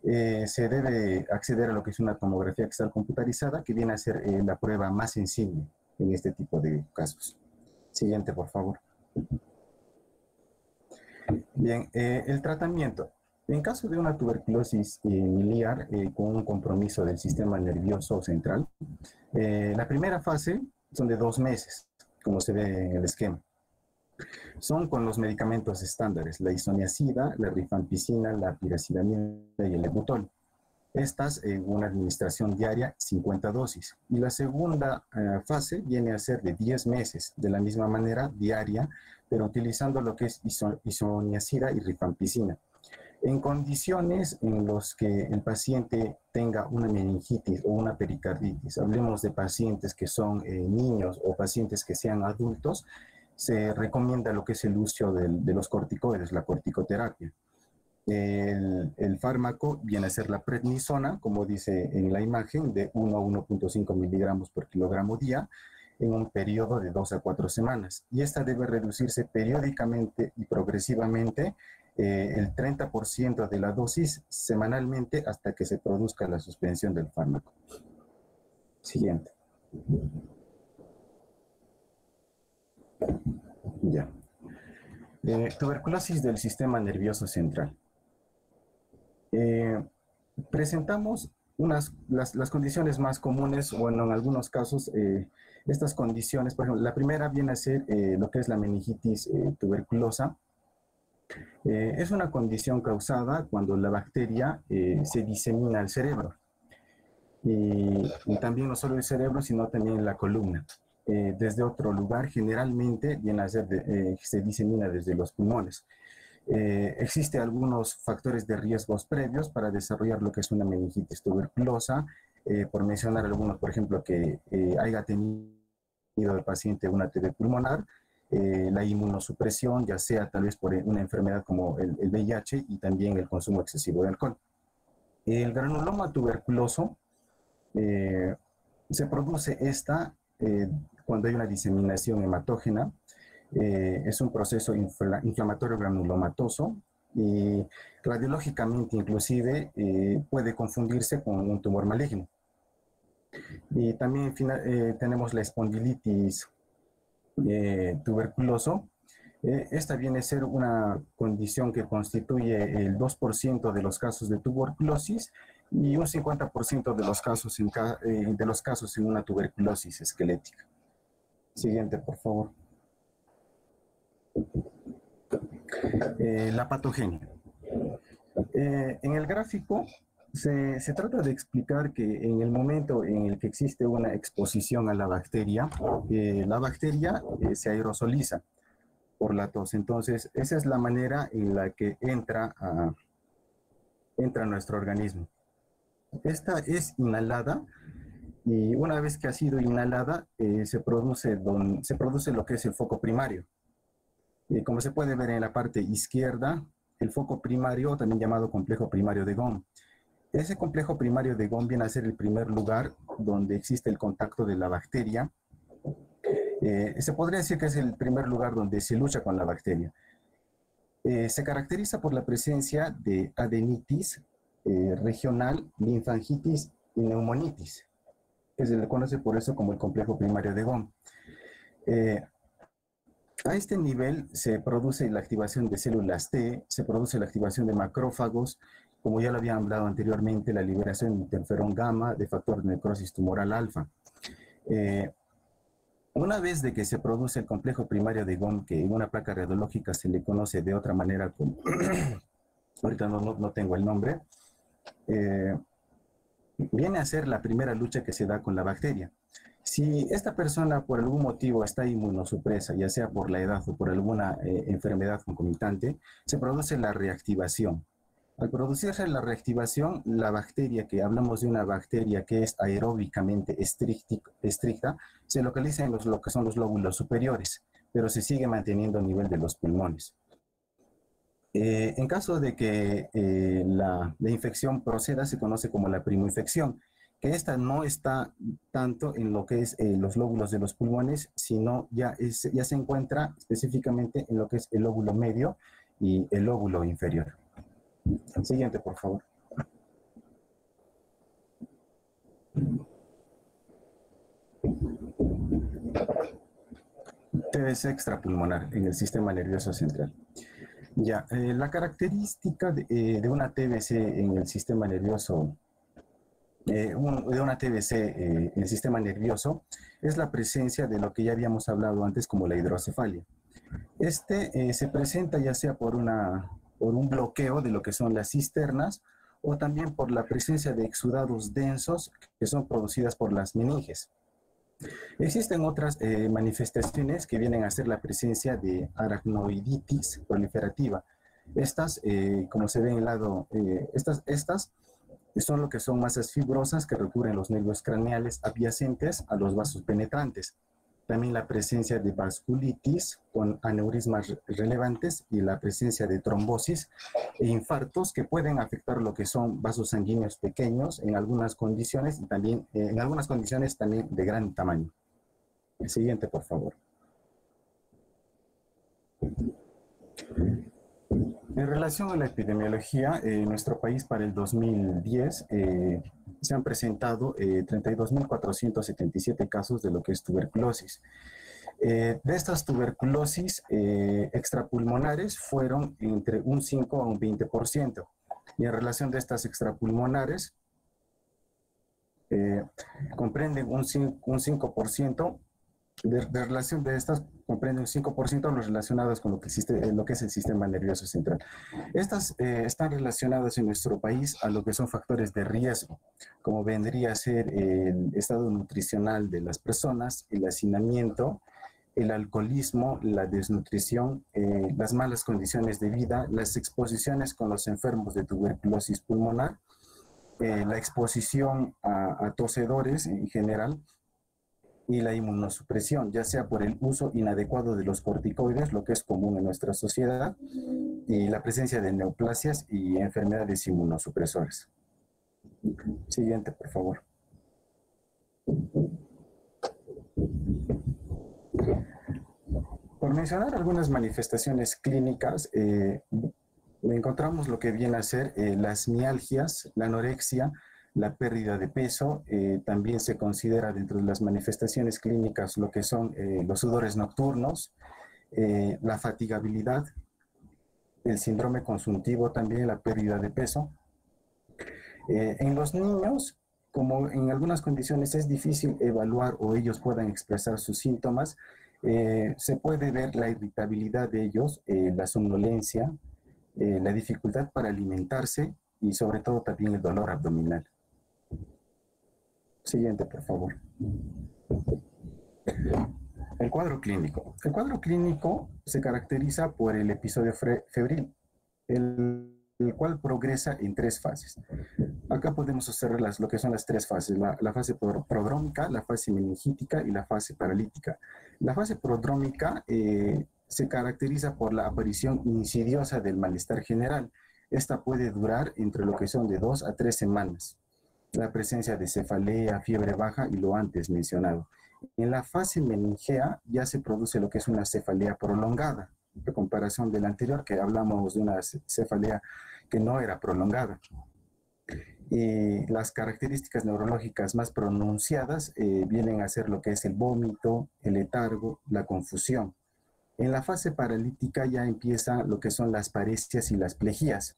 se debe acceder a lo que es una tomografía axial computarizada, que viene a ser la prueba más sensible en este tipo de casos. Siguiente, por favor. Bien, el tratamiento. En caso de una tuberculosis miliar con un compromiso del sistema nervioso central, la primera fase son de 2 meses, como se ve en el esquema. Son con los medicamentos estándares, la isoniazida, la rifampicina, la piracidamina y el eputol. Estas en una administración diaria, 50 dosis. Y la segunda fase viene a ser de 10 meses, de la misma manera, diaria, pero utilizando lo que es isoniazida y rifampicina. En condiciones en las que el paciente tenga una meningitis o una pericarditis, hablemos de pacientes que son niños o pacientes que sean adultos, se recomienda lo que es el uso de los corticoides, la corticoterapia. El fármaco viene a ser la prednisona, como dice en la imagen, de 1 a 1.5 miligramos por kilogramo día, en un periodo de 2 a 4 semanas. Y esta debe reducirse periódicamente y progresivamente el 30% de la dosis semanalmente hasta que se produzca la suspensión del fármaco. Siguiente. Ya. Tuberculosis del sistema nervioso central. Presentamos las condiciones más comunes, bueno, en algunos casos, estas condiciones, por ejemplo, la primera viene a ser lo que es la meningitis tuberculosa. Es una condición causada cuando la bacteria se disemina al cerebro. Y también no solo el cerebro, sino también la columna. Desde otro lugar, generalmente viene a ser se disemina desde los pulmones. Existen algunos factores de riesgos previos para desarrollar lo que es una meningitis tuberculosa, por mencionar algunos, por ejemplo, que haya tenido el paciente una TB pulmonar, la inmunosupresión, ya sea tal vez por una enfermedad como el VIH y también el consumo excesivo de alcohol. El granuloma tuberculoso se produce cuando hay una diseminación hematógena. Es un proceso inflamatorio granulomatoso y radiológicamente inclusive puede confundirse con un tumor maligno. Y también tenemos la espondilitis tuberculoso. Esta viene a ser una condición que constituye el 2% de los casos de tuberculosis y un 50% de los casos en una tuberculosis esquelética. Siguiente, por favor. La patogenia. En el gráfico se trata de explicar que en el momento en el que existe una exposición a la bacteria se aerosoliza por la tos. Entonces, esa es la manera en la que entra a nuestro organismo. Esta es inhalada y una vez que ha sido inhalada se produce lo que es el foco primario. Como se puede ver en la parte izquierda, el foco primario, también llamado complejo primario de Gom. Ese complejo primario de Gom viene a ser el primer lugar donde existe el contacto de la bacteria. Se podría decir que es el primer lugar donde se lucha con la bacteria. Se caracteriza por la presencia de adenitis regional, linfangitis y neumonitis, que se le conoce por eso como el complejo primario de Gom. A este nivel se produce la activación de células T, se produce la activación de macrófagos, como ya lo había hablado anteriormente, la liberación de interferón gamma, de factor de necrosis tumoral alfa. Una vez de que se produce el complejo primario de Gom, que en una placa radiológica se le conoce de otra manera, como ahorita no tengo el nombre, viene a ser la primera lucha que se da con la bacteria. Si esta persona por algún motivo está inmunosupresa, ya sea por la edad o por alguna enfermedad concomitante, se produce la reactivación. Al producirse la reactivación, la bacteria, que hablamos de una bacteria que es aeróbicamente estricta, se localiza en lo que son los lóbulos superiores, pero se sigue manteniendo a nivel de los pulmones. En caso de que la infección proceda, se conoce como la primoinfección, que esta no está tanto en lo que es los lóbulos de los pulmones, sino ya se encuentra específicamente en lo que es el lóbulo medio y el lóbulo inferior. Siguiente, por favor. TBC extrapulmonar en el sistema nervioso central. Ya, la característica de una TBC en el sistema nervioso, de una TBC en el sistema nervioso, es la presencia de lo que ya habíamos hablado antes como la hidrocefalia. Se presenta ya sea por un bloqueo de lo que son las cisternas o también por la presencia de exudados densos que son producidas por las meninges. Existen otras manifestaciones que vienen a ser la presencia de aracnoiditis proliferativa. Estas, como se ve en el lado, estas son lo que son masas fibrosas que recubren los nervios craneales adyacentes a los vasos penetrantes. También la presencia de vasculitis con aneurismas relevantes y la presencia de trombosis e infartos que pueden afectar lo que son vasos sanguíneos pequeños en algunas condiciones y también también de gran tamaño. El siguiente, por favor. En relación a la epidemiología, en nuestro país para el 2010 se han presentado 32.477 casos de lo que es tuberculosis. De estas tuberculosis extrapulmonares fueron entre un 5 a un 20%. Y en relación de estas extrapulmonares, comprenden un 5%. De relación de estas, comprende un 5% los relacionados con lo que es el sistema nervioso central. Estas están relacionadas en nuestro país a lo que son factores de riesgo, como vendría a ser el estado nutricional de las personas, el hacinamiento, el alcoholismo, la desnutrición, las malas condiciones de vida, las exposiciones con los enfermos de tuberculosis pulmonar, la exposición a tosedores en general, y la inmunosupresión, ya sea por el uso inadecuado de los corticoides, lo que es común en nuestra sociedad, y la presencia de neoplasias y enfermedades inmunosupresoras. Siguiente, por favor. Por mencionar algunas manifestaciones clínicas, encontramos lo que viene a ser las mialgias, la anorexia, la pérdida de peso. También se considera dentro de las manifestaciones clínicas lo que son los sudores nocturnos, la fatigabilidad, el síndrome consuntivo, también la pérdida de peso. En los niños, como en algunas condiciones es difícil evaluar o ellos puedan expresar sus síntomas, se puede ver la irritabilidad de ellos, la somnolencia, la dificultad para alimentarse y sobre todo también el dolor abdominal. Siguiente, por favor. El cuadro clínico. El cuadro clínico se caracteriza por el episodio febril, el cual progresa en 3 fases. Acá podemos observar lo que son las 3 fases, la fase prodrómica, la fase meningítica y la fase paralítica. La fase prodrómica se caracteriza por la aparición insidiosa del malestar general. Esta puede durar entre lo que son de 2 a 3 semanas. La presencia de cefalea, fiebre baja y lo antes mencionado. En la fase meningea ya se produce lo que es una cefalea prolongada, en comparación de la anterior, que hablamos de una cefalea que no era prolongada. Y las características neurológicas más pronunciadas vienen a ser lo que es el vómito, el letargo, la confusión. En la fase paralítica ya empieza lo que son las paresias y las plejías,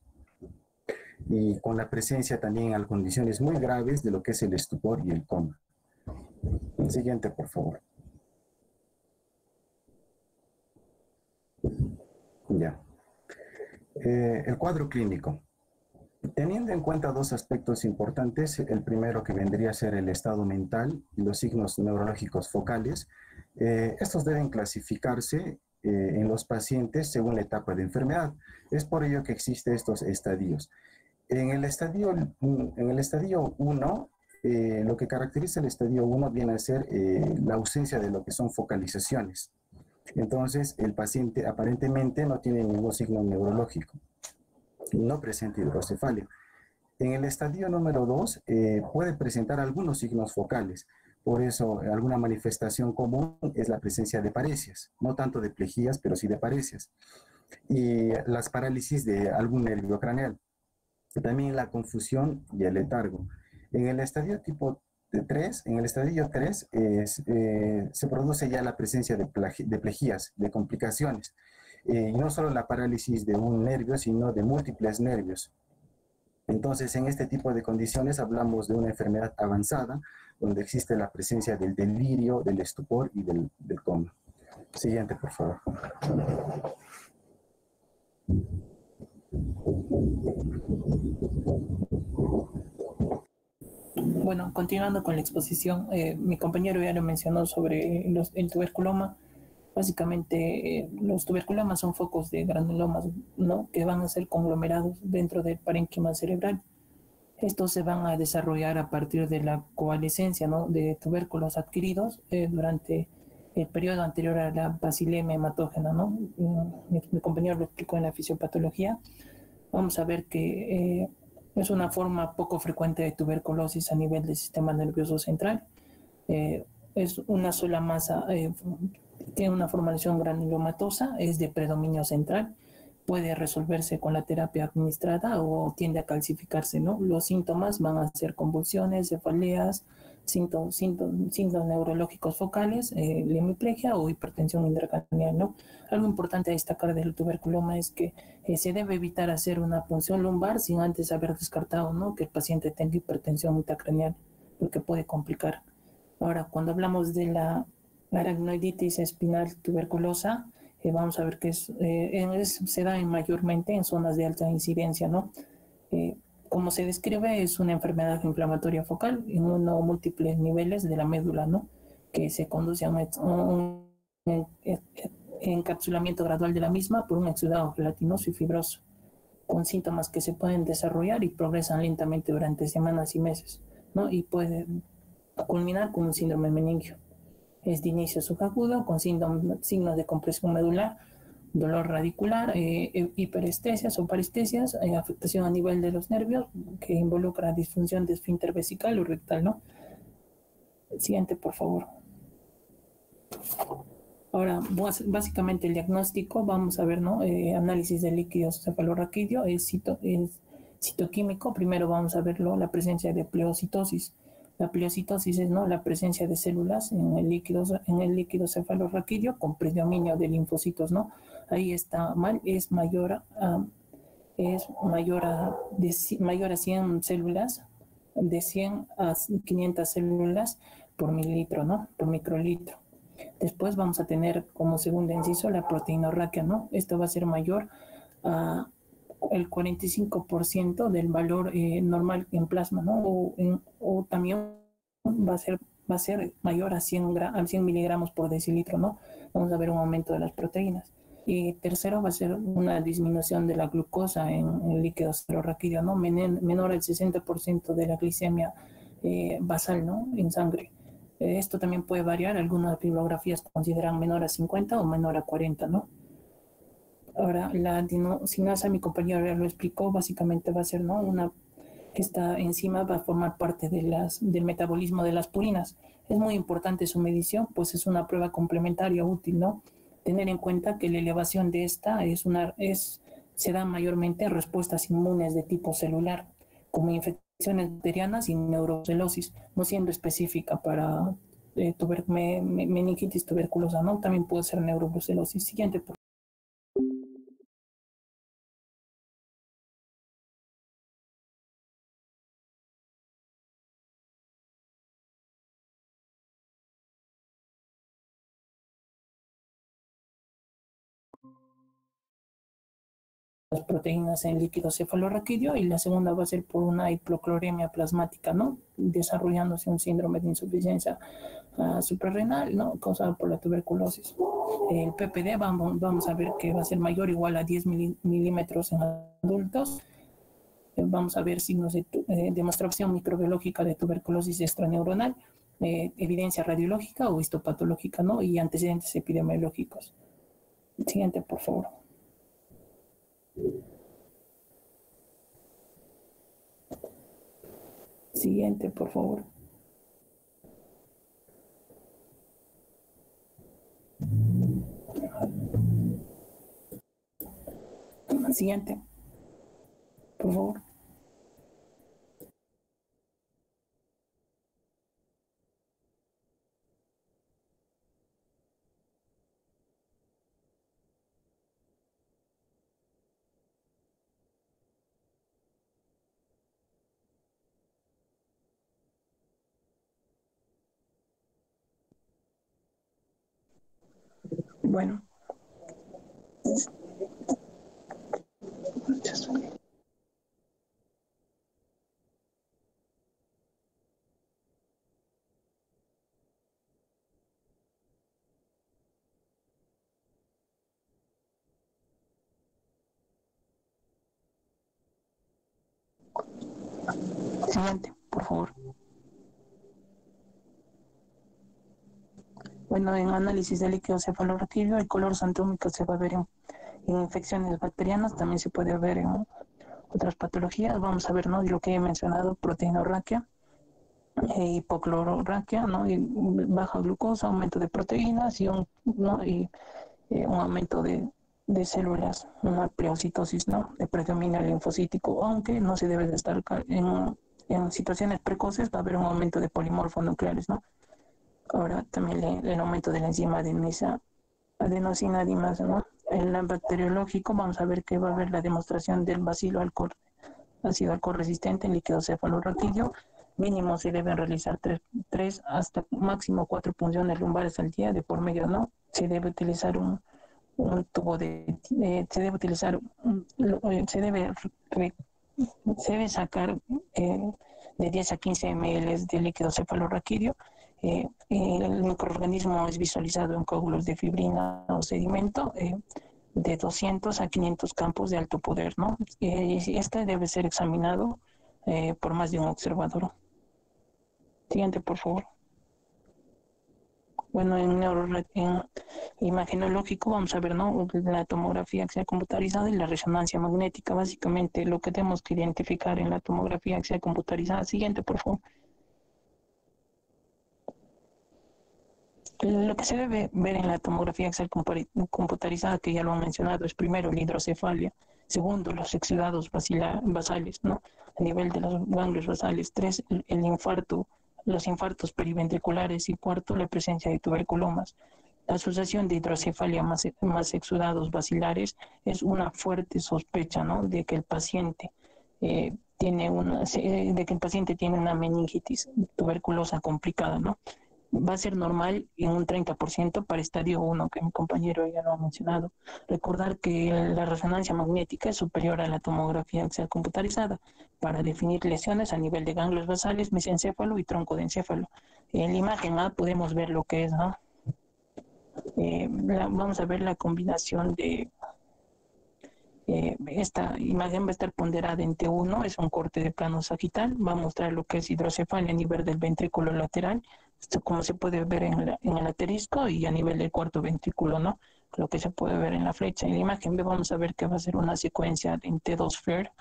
y con la presencia también en condiciones muy graves de lo que es el estupor y el coma. Siguiente, por favor. Ya. El cuadro clínico. Teniendo en cuenta dos aspectos importantes, el primero que vendría a ser el estado mental y los signos neurológicos focales, estos deben clasificarse en los pacientes según la etapa de enfermedad. Es por ello que existen estos estadios. En el estadio 1, lo que caracteriza el estadio 1 viene a ser la ausencia de lo que son focalizaciones. Entonces, el paciente aparentemente no tiene ningún signo neurológico y no presenta hidrocefalia. En el estadio número 2 puede presentar algunos signos focales. Por eso, alguna manifestación común es la presencia de paresias, no tanto de plejías, pero sí de paresias. Y las parálisis de algún nervio craneal. También la confusión y el letargo. En el estadio tipo 3, en el estadio 3 se produce ya la presencia de plejías, de complicaciones. Y no solo la parálisis de un nervio, sino de múltiples nervios. Entonces, en este tipo de condiciones hablamos de una enfermedad avanzada, donde existe la presencia del delirio, del estupor y del coma. Siguiente, por favor. Bueno, continuando con la exposición, mi compañero ya lo mencionó sobre el tuberculoma. Básicamente, los tuberculomas son focos de granulomas, ¿no? Que van a ser conglomerados dentro del parénquima cerebral. Estos se van a desarrollar a partir de la coalescencia, ¿no? De tubérculos adquiridos durante el periodo anterior a la basilemia hematógena, ¿no? Mi compañero lo explicó en la fisiopatología. Vamos a ver que es una forma poco frecuente de tuberculosis a nivel del sistema nervioso central. Es una sola masa, tiene una formación granulomatosa, es de predominio central, puede resolverse con la terapia administrada o tiende a calcificarse, ¿no? Los síntomas van a ser convulsiones, cefaleas, síntomas neurológicos focales, la hemiplegia o hipertensión intracraneal, ¿no? Algo importante a destacar del tuberculoma es que se debe evitar hacer una punción lumbar sin antes haber descartado, ¿no? Que el paciente tenga hipertensión intracraneal, porque puede complicar. Ahora, cuando hablamos de la aracnoiditis espinal tuberculosa, vamos a ver que se da mayormente en zonas de alta incidencia, ¿no? Como se describe, es una enfermedad inflamatoria focal en uno o múltiples niveles de la médula, ¿no? Que se conduce a un encapsulamiento gradual de la misma por un exudado gelatinoso y fibroso, con síntomas que se pueden desarrollar y progresan lentamente durante semanas y meses, ¿no? Y puede culminar con un síndrome meningio. Es de inicio subagudo, con signos de compresión medular, dolor radicular, hiperestesias o parestesias, afectación a nivel de los nervios que involucra disfunción de esfínter vesical o rectal, ¿no? Siguiente, por favor. Ahora, básicamente el diagnóstico, vamos a ver, ¿no? Análisis de líquidos cefalorraquídeo, es citoquímico. Primero vamos a verlo, la presencia de pleocitosis. La pleocitosis es, ¿no?, la presencia de células en el líquido cefalorraquídeo con predominio de linfocitos, ¿no? Ahí está mal, es mayor a 100 células, de 100 a 500 células por mililitro, ¿no? Por microlitro. Después vamos a tener como segundo inciso la proteinorraquia, ¿no? Esto va a ser mayor a el 45% del valor normal en plasma, ¿no? O también va a ser mayor a 100 miligramos por decilitro, ¿no? Vamos a ver un aumento de las proteínas. Y tercero va a ser una disminución de la glucosa en el líquido cefalorraquídeo, ¿no? Menor al 60% de la glicemia basal, ¿no? En sangre. Esto también puede variar, algunas bibliografías consideran menor a 50 o menor a 40, ¿no? Ahora, la adenosinasa, mi compañero ya lo explicó, básicamente va a ser, ¿no? Esta enzima va a formar parte del metabolismo de las purinas. Es muy importante su medición, pues es una prueba complementaria útil, ¿no? Tener en cuenta que la elevación de esta se da mayormente en respuestas inmunes de tipo celular, como infecciones bacterianas y neurocitosis, no siendo específica para meningitis tuberculosa, ¿no? También puede ser neurobrucelosis. Siguiente, por proteínas en líquido cefalorraquídeo, y la segunda va a ser por una hipocloremia plasmática, ¿no? Desarrollándose un síndrome de insuficiencia suprarrenal, ¿no? Causado por la tuberculosis. El PPD vamos a ver que va a ser mayor o igual a 10 milímetros en adultos. Vamos a ver signos de demostración microbiológica de tuberculosis extraneuronal, evidencia radiológica o histopatológica, ¿no? Y antecedentes epidemiológicos. Siguiente, por favor. Siguiente, por favor. Siguiente, por favor. Bueno. Siguiente, por favor. Bueno, en análisis de líquido cefalorraquídeo, el color santómico se va a ver en infecciones bacterianas, también se puede ver en otras patologías. Vamos a ver, ¿no? Lo que he mencionado, proteinorraquia, hipoclororraquia, ¿no? Y baja glucosa, aumento de proteínas y un aumento de células, una pleocitosis, ¿no? De predominio linfocítico, aunque no se debe de estar en situaciones precoces, va a haber un aumento de polimorfonucleares, ¿no? Ahora también el aumento de la enzima adenosina dinasa, ¿no? En el bacteriológico vamos a ver que va a haber la demostración del bacilo ácido alcohol resistente en líquido cefalorraquídeo. Mínimo se deben realizar 3 hasta máximo 4 punciones lumbares al día de por medio, ¿no? Se debe utilizar un tubo se debe utilizar, se debe sacar de 10 a 15 ml de líquido cefalorraquídeo. El microorganismo es visualizado en coágulos de fibrina o sedimento de 200 a 500 campos de alto poder, ¿no? Este debe ser examinado por más de un observador. Siguiente, por favor. Bueno, en imagenológico vamos a ver, ¿no? La tomografía axial computarizada y la resonancia magnética, básicamente lo que tenemos que identificar en la tomografía axial computarizada. Siguiente, por favor. Lo que se debe ver en la tomografía axial computarizada, que ya lo han mencionado, es primero la hidrocefalia, segundo los exudados basales, ¿no? A nivel de los ganglios basales, 3 el infarto, los infartos periventriculares, y cuarto la presencia de tuberculomas. La asociación de hidrocefalia más exudados basilares es una fuerte sospecha, ¿no? De que el paciente tiene una meningitis tuberculosa complicada, ¿no? Va a ser normal en un 30% para estadio 1, que mi compañero ya lo ha mencionado. Recordar que la resonancia magnética es superior a la tomografía axial computarizada para definir lesiones a nivel de ganglios basales, mesencéfalo y tronco de encéfalo. En la imagen A podemos ver lo que es, ¿no? Vamos a ver la combinación de... esta imagen va a estar ponderada en T1, es un corte de plano sagital, va a mostrar lo que es hidrocefalia a nivel del ventrículo lateral, esto como se puede ver en el asterisco, y a nivel del cuarto ventrículo, ¿no? Lo que se puede ver en la flecha. En la imagen B vamos a ver que va a ser una secuencia en T2 FAIR,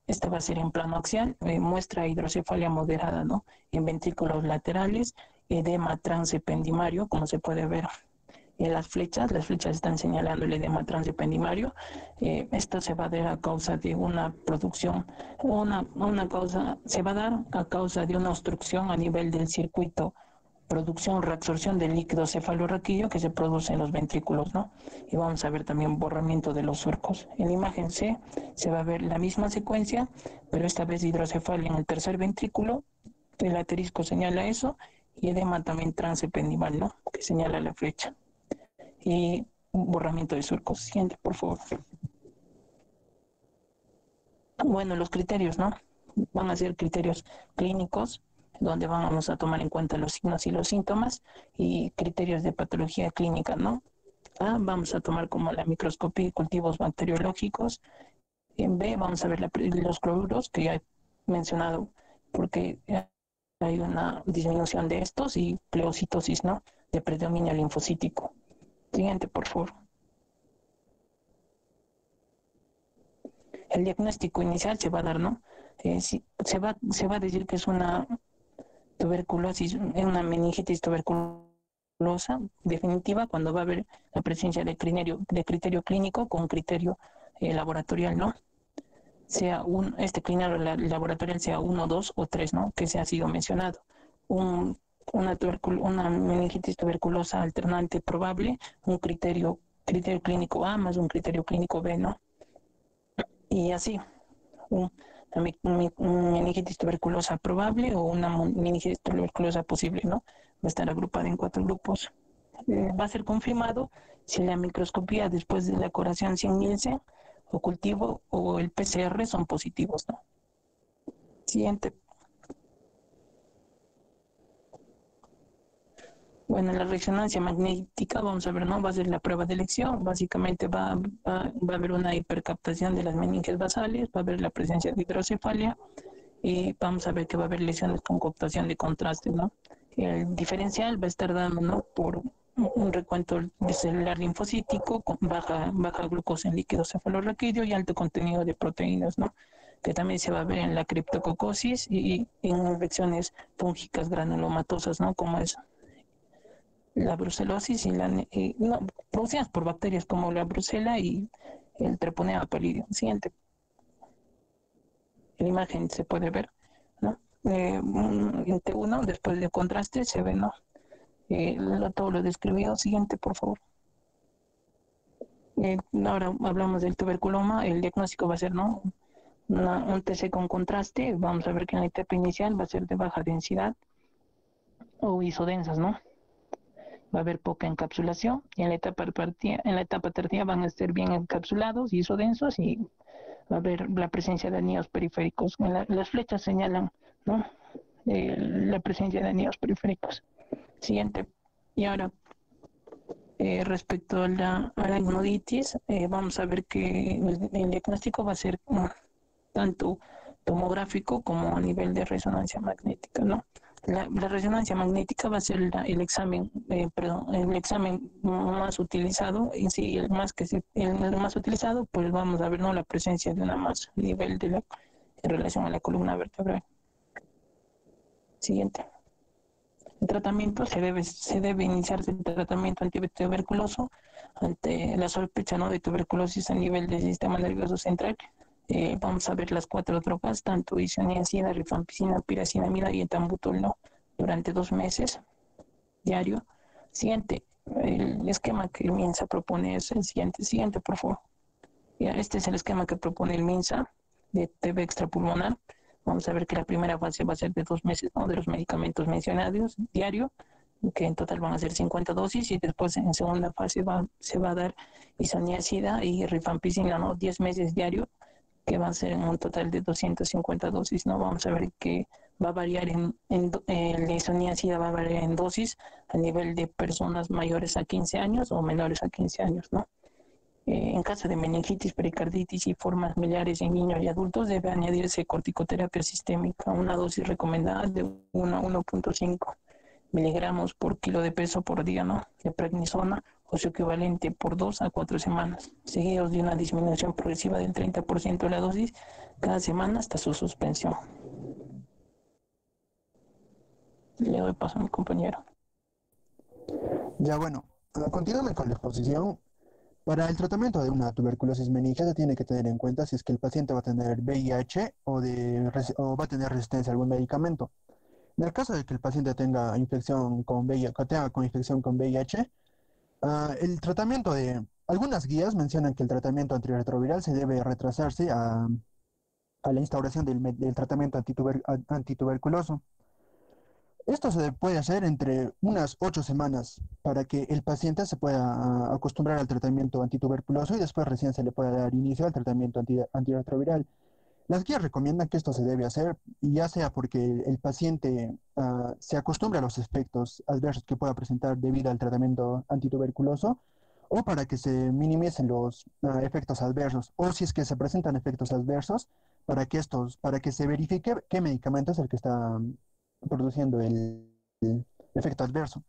esta va a ser en plano axial, muestra hidrocefalia moderada, ¿no? En ventrículos laterales, edema transependimario, como se puede ver en las flechas están señalando el edema transependimario. Esto se va a dar a causa de una producción, se va a dar a causa de una obstrucción a nivel del circuito reabsorción del líquido cefalorraquídeo que se produce en los ventrículos, ¿no? Y vamos a ver también borramiento de los surcos. En la imagen C se va a ver la misma secuencia, pero esta vez hidrocefalia en el tercer ventrículo, el asterisco señala eso, y edema también transependimal, ¿no? Que señala la flecha. Y un borramiento de surcos. Siguiente, por favor. Bueno, los criterios, ¿no? Van a ser criterios clínicos, donde vamos a tomar en cuenta los signos y los síntomas, y criterios de patología clínica, ¿no? Vamos a tomar como la microscopía y cultivos bacteriológicos. En B vamos a ver los cloruros, que ya he mencionado, porque hay una disminución de estos, y pleocitosis, ¿no? De predominio linfocítico. Siguiente, por favor. El diagnóstico inicial se va a dar, ¿no? Se va a decir que es una tuberculosis, una meningitis tuberculosa definitiva, cuando va a haber la presencia de criterio clínico con criterio laboratorial, ¿no? Sea este criterio laboratorial sea 1, 2 o 3, ¿no? Que se ha sido mencionado. Una meningitis tuberculosa alternante probable, un criterio clínico A más un criterio clínico B, ¿no? Y así, una meningitis tuberculosa probable o una meningitis tuberculosa posible, ¿no? Va a estar agrupada en 4 grupos. Va a ser confirmado si la microscopía después de la curación sin Nielsen o cultivo o el PCR son positivos, ¿no? Siguiente. Bueno, la resonancia magnética, vamos a ver, ¿no? Va a ser la prueba de elección. Básicamente va a haber una hipercaptación de las meninges basales, va a haber la presencia de hidrocefalia, y vamos a ver que va a haber lesiones con cooptación de contraste, ¿no? El diferencial va a estar dado, ¿no? Por un recuento celular linfocítico con baja glucosa en líquido cefalorraquídeo y alto contenido de proteínas, ¿no? Que también se va a ver en la criptococosis y en infecciones fúngicas granulomatosas, ¿no? Como es la brucelosis no, producidas por bacterias como la brucela y el treponema pallidum. Siguiente. En la imagen se puede ver, ¿no? En T1, después de contraste, se ve, ¿no? Todo lo describido. Siguiente, por favor. Ahora hablamos del tuberculoma. El diagnóstico va a ser, ¿no? Un TC con contraste. Vamos a ver que en la etapa inicial va a ser de baja densidad o isodensas, ¿no? Va a haber poca encapsulación, y en la etapa tardía van a estar bien encapsulados y isodensos, y va a haber la presencia de anillos periféricos. Las flechas señalan, ¿no? La presencia de anillos periféricos. Siguiente. Y ahora, respecto a la aracnoditis, vamos a ver que el diagnóstico va a ser tanto tomográfico como a nivel de resonancia magnética, ¿no? La resonancia magnética va a ser el examen más utilizado, y sí, el más utilizado, pues vamos a ver, ¿no? La presencia de una masa a nivel en relación a la columna vertebral. Siguiente. El tratamiento se debe iniciarse el tratamiento antituberculoso ante la sospecha, ¿no? De tuberculosis a nivel del sistema nervioso central. Vamos a ver las 4 drogas, tanto isoniazida, rifampicina, piracinamida y etambutol, ¿no? Durante 2 meses diario. Siguiente. El esquema que el MINSA propone es el siguiente. Siguiente, por favor. Ya, este es el esquema que propone el MINSA de TB extrapulmonar. Vamos a ver que la primera fase va a ser de 2 meses, ¿no? De los medicamentos mencionados diario, que en total van a ser 50 dosis, y después en segunda fase se va a dar isoniazida y rifampicina, ¿no? 10 meses diario, que va a ser en un total de 250 dosis, ¿no? Vamos a ver que va a variar la isoniazida va a variar en dosis a nivel de personas mayores a 15 años o menores a 15 años, ¿no? En caso de meningitis, pericarditis y formas miliares en niños y adultos, debe añadirse corticoterapia sistémica, una dosis recomendada de 1 a 1.5 miligramos por kilo de peso por día, ¿no? De prednisona o su equivalente por 2 a 4 semanas, seguidos de una disminución progresiva del 30% de la dosis cada semana hasta su suspensión. Le doy paso a mi compañero. Ya bueno, continuando con la exposición, para el tratamiento de una tuberculosis meningial se tiene que tener en cuenta si es que el paciente va a tener VIH o va a tener resistencia a algún medicamento. En el caso de que el paciente tenga infección con VIH, el tratamiento algunas guías mencionan que el tratamiento antirretroviral se debe retrasarse a la instauración del tratamiento antituberculoso. Esto se puede hacer entre unas 8 semanas para que el paciente se pueda acostumbrar al tratamiento antituberculoso, y después recién se le pueda dar inicio al tratamiento antirretroviral. Las guías recomiendan que esto se debe hacer, ya sea porque el paciente se acostumbra a los efectos adversos que pueda presentar debido al tratamiento antituberculoso, o para que se minimicen los efectos adversos, o si es que se presentan efectos adversos, para que se verifique qué medicamento es el que está produciendo el efecto adverso.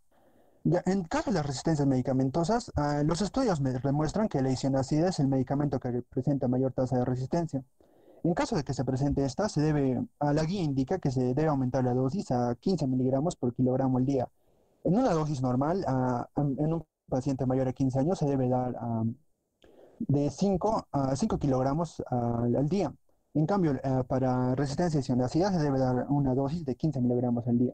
Ya, en caso de las resistencias medicamentosas, los estudios demuestran que la isoniazida es el medicamento que presenta mayor tasa de resistencia. En caso de que se presente esta, la guía indica que se debe aumentar la dosis a 15 miligramos por kilogramo al día. En una dosis normal, en un paciente mayor a 15 años, se debe dar de 5 a 5 kilogramos al día. En cambio, para resistencia a isoniazida se debe dar una dosis de 15 miligramos al día.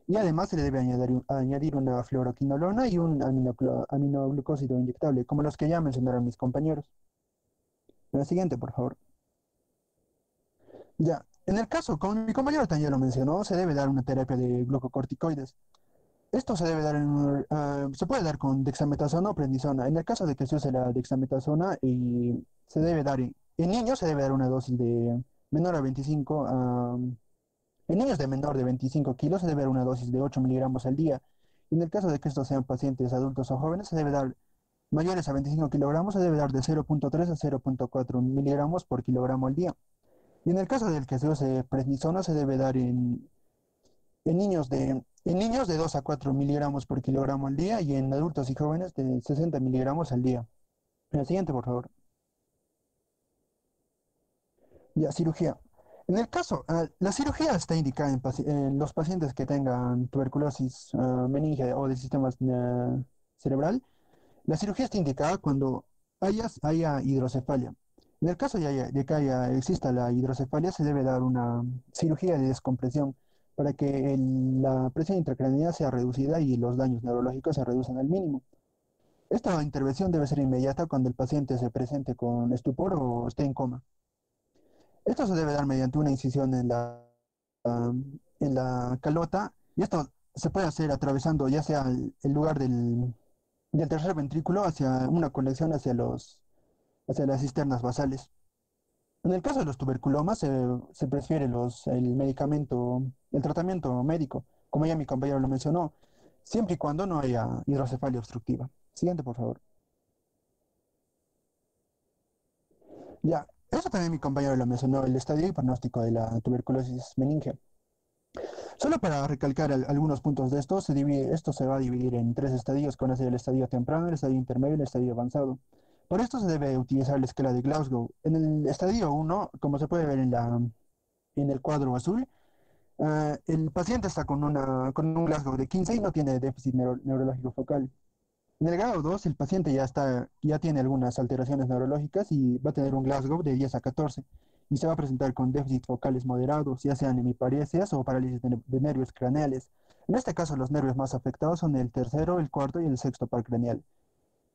Y además se le debe añadir una fluoroquinolona y un aminoglucósido inyectable, como los que ya mencionaron mis compañeros. La siguiente, por favor. Ya, en el caso, como mi compañero también ya lo mencionó, se debe dar una terapia de glucocorticoides. Esto se debe dar se puede dar con dexametasona o prednisona. En el caso de que se use la dexametasona, se debe dar en niños se debe dar una dosis de menor a 25, en niños de menor de 25 kilos se debe dar una dosis de 8 miligramos al día. En el caso de que estos sean pacientes adultos o jóvenes, se debe dar mayores a 25 kilogramos, se debe dar de 0.3 a 0.4 miligramos por kilogramo al día. Y en el caso del que se use prednisona, se debe dar en niños de 2 a 4 miligramos por kilogramo al día y en adultos y jóvenes de 60 miligramos al día. La siguiente, por favor. Ya, cirugía. En el caso, la cirugía está indicada en los pacientes que tengan tuberculosis meningia o del sistema cerebral. La cirugía está indicada cuando haya hidrocefalia. En el caso de que exista la hidrocefalia, se debe dar una cirugía de descompresión para que la presión intracraneal sea reducida y los daños neurológicos se reduzcan al mínimo. Esta intervención debe ser inmediata cuando el paciente se presente con estupor o esté en coma. Esto se debe dar mediante una incisión en la calota, y esto se puede hacer atravesando ya sea el lugar del tercer ventrículo hacia una conexión hacia las cisternas basales. En el caso de los tuberculomas se prefiere el tratamiento médico, como ya mi compañero lo mencionó, siempre y cuando no haya hidrocefalia obstructiva. Siguiente, por favor. Ya, eso también mi compañero lo mencionó, el estadio y pronóstico de la tuberculosis meningia. Solo para recalcar algunos puntos de esto, esto se va a dividir en 3 estadios, que van a ser el estadio temprano, el estadio intermedio y el estadio avanzado. Por esto se debe utilizar la escala de Glasgow. En el estadio 1, como se puede ver en el cuadro azul, el paciente está con un Glasgow de 15 y no tiene déficit neurológico focal. En el grado 2, el paciente ya tiene algunas alteraciones neurológicas y va a tener un Glasgow de 10 a 14 y se va a presentar con déficits focales moderados, ya sean hemiparesias o parálisis de nervios craneales. En este caso, los nervios más afectados son el tercero, el cuarto y el sexto par craneal.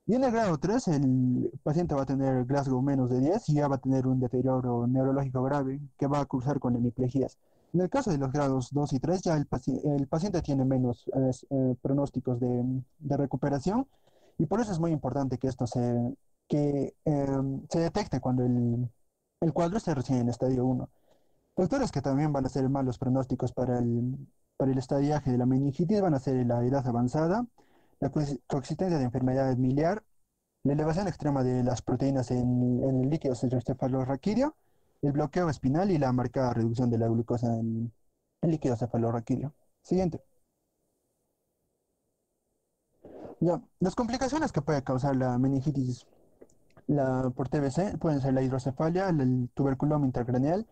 Y en el grado 3, el paciente va a tener Glasgow menos de 10 y ya va a tener un deterioro neurológico grave que va a cursar con hemiplejías. En el caso de los grados 2 y 3, ya el paciente tiene menos pronósticos de recuperación, y por eso es muy importante que se detecte cuando el cuadro esté recién en estadio 1. Factores que también van a ser malos pronósticos para el estadiaje de la meningitis van a ser la edad avanzada, la coexistencia de enfermedad miliar, la elevación extrema de las proteínas en el líquido cefalorraquídeo, el bloqueo espinal y la marcada reducción de la glucosa en el líquido cefalorraquídeo. Siguiente. Ya, las complicaciones que puede causar la meningitis por TBC pueden ser la hidrocefalia, el tuberculoma intracraneal,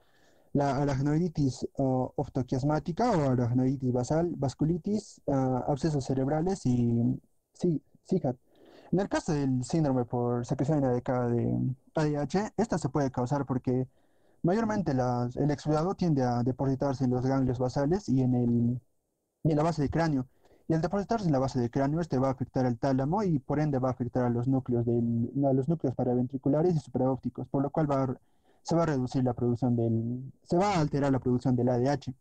la arachnoiditis oftoquiasmática o arachnoiditis basal, vasculitis, abscesos cerebrales y SIGAT. En el caso del síndrome por secreción inadecuada de ADH, esta se puede causar porque mayormente el exudado tiende a depositarse en los ganglios basales y en la base del cráneo. Y al depositarse en la base del cráneo, este va a afectar al tálamo y por ende va a afectar a los núcleos paraventriculares y supraópticos, por lo cual se va a reducir se va a alterar la producción del ADH.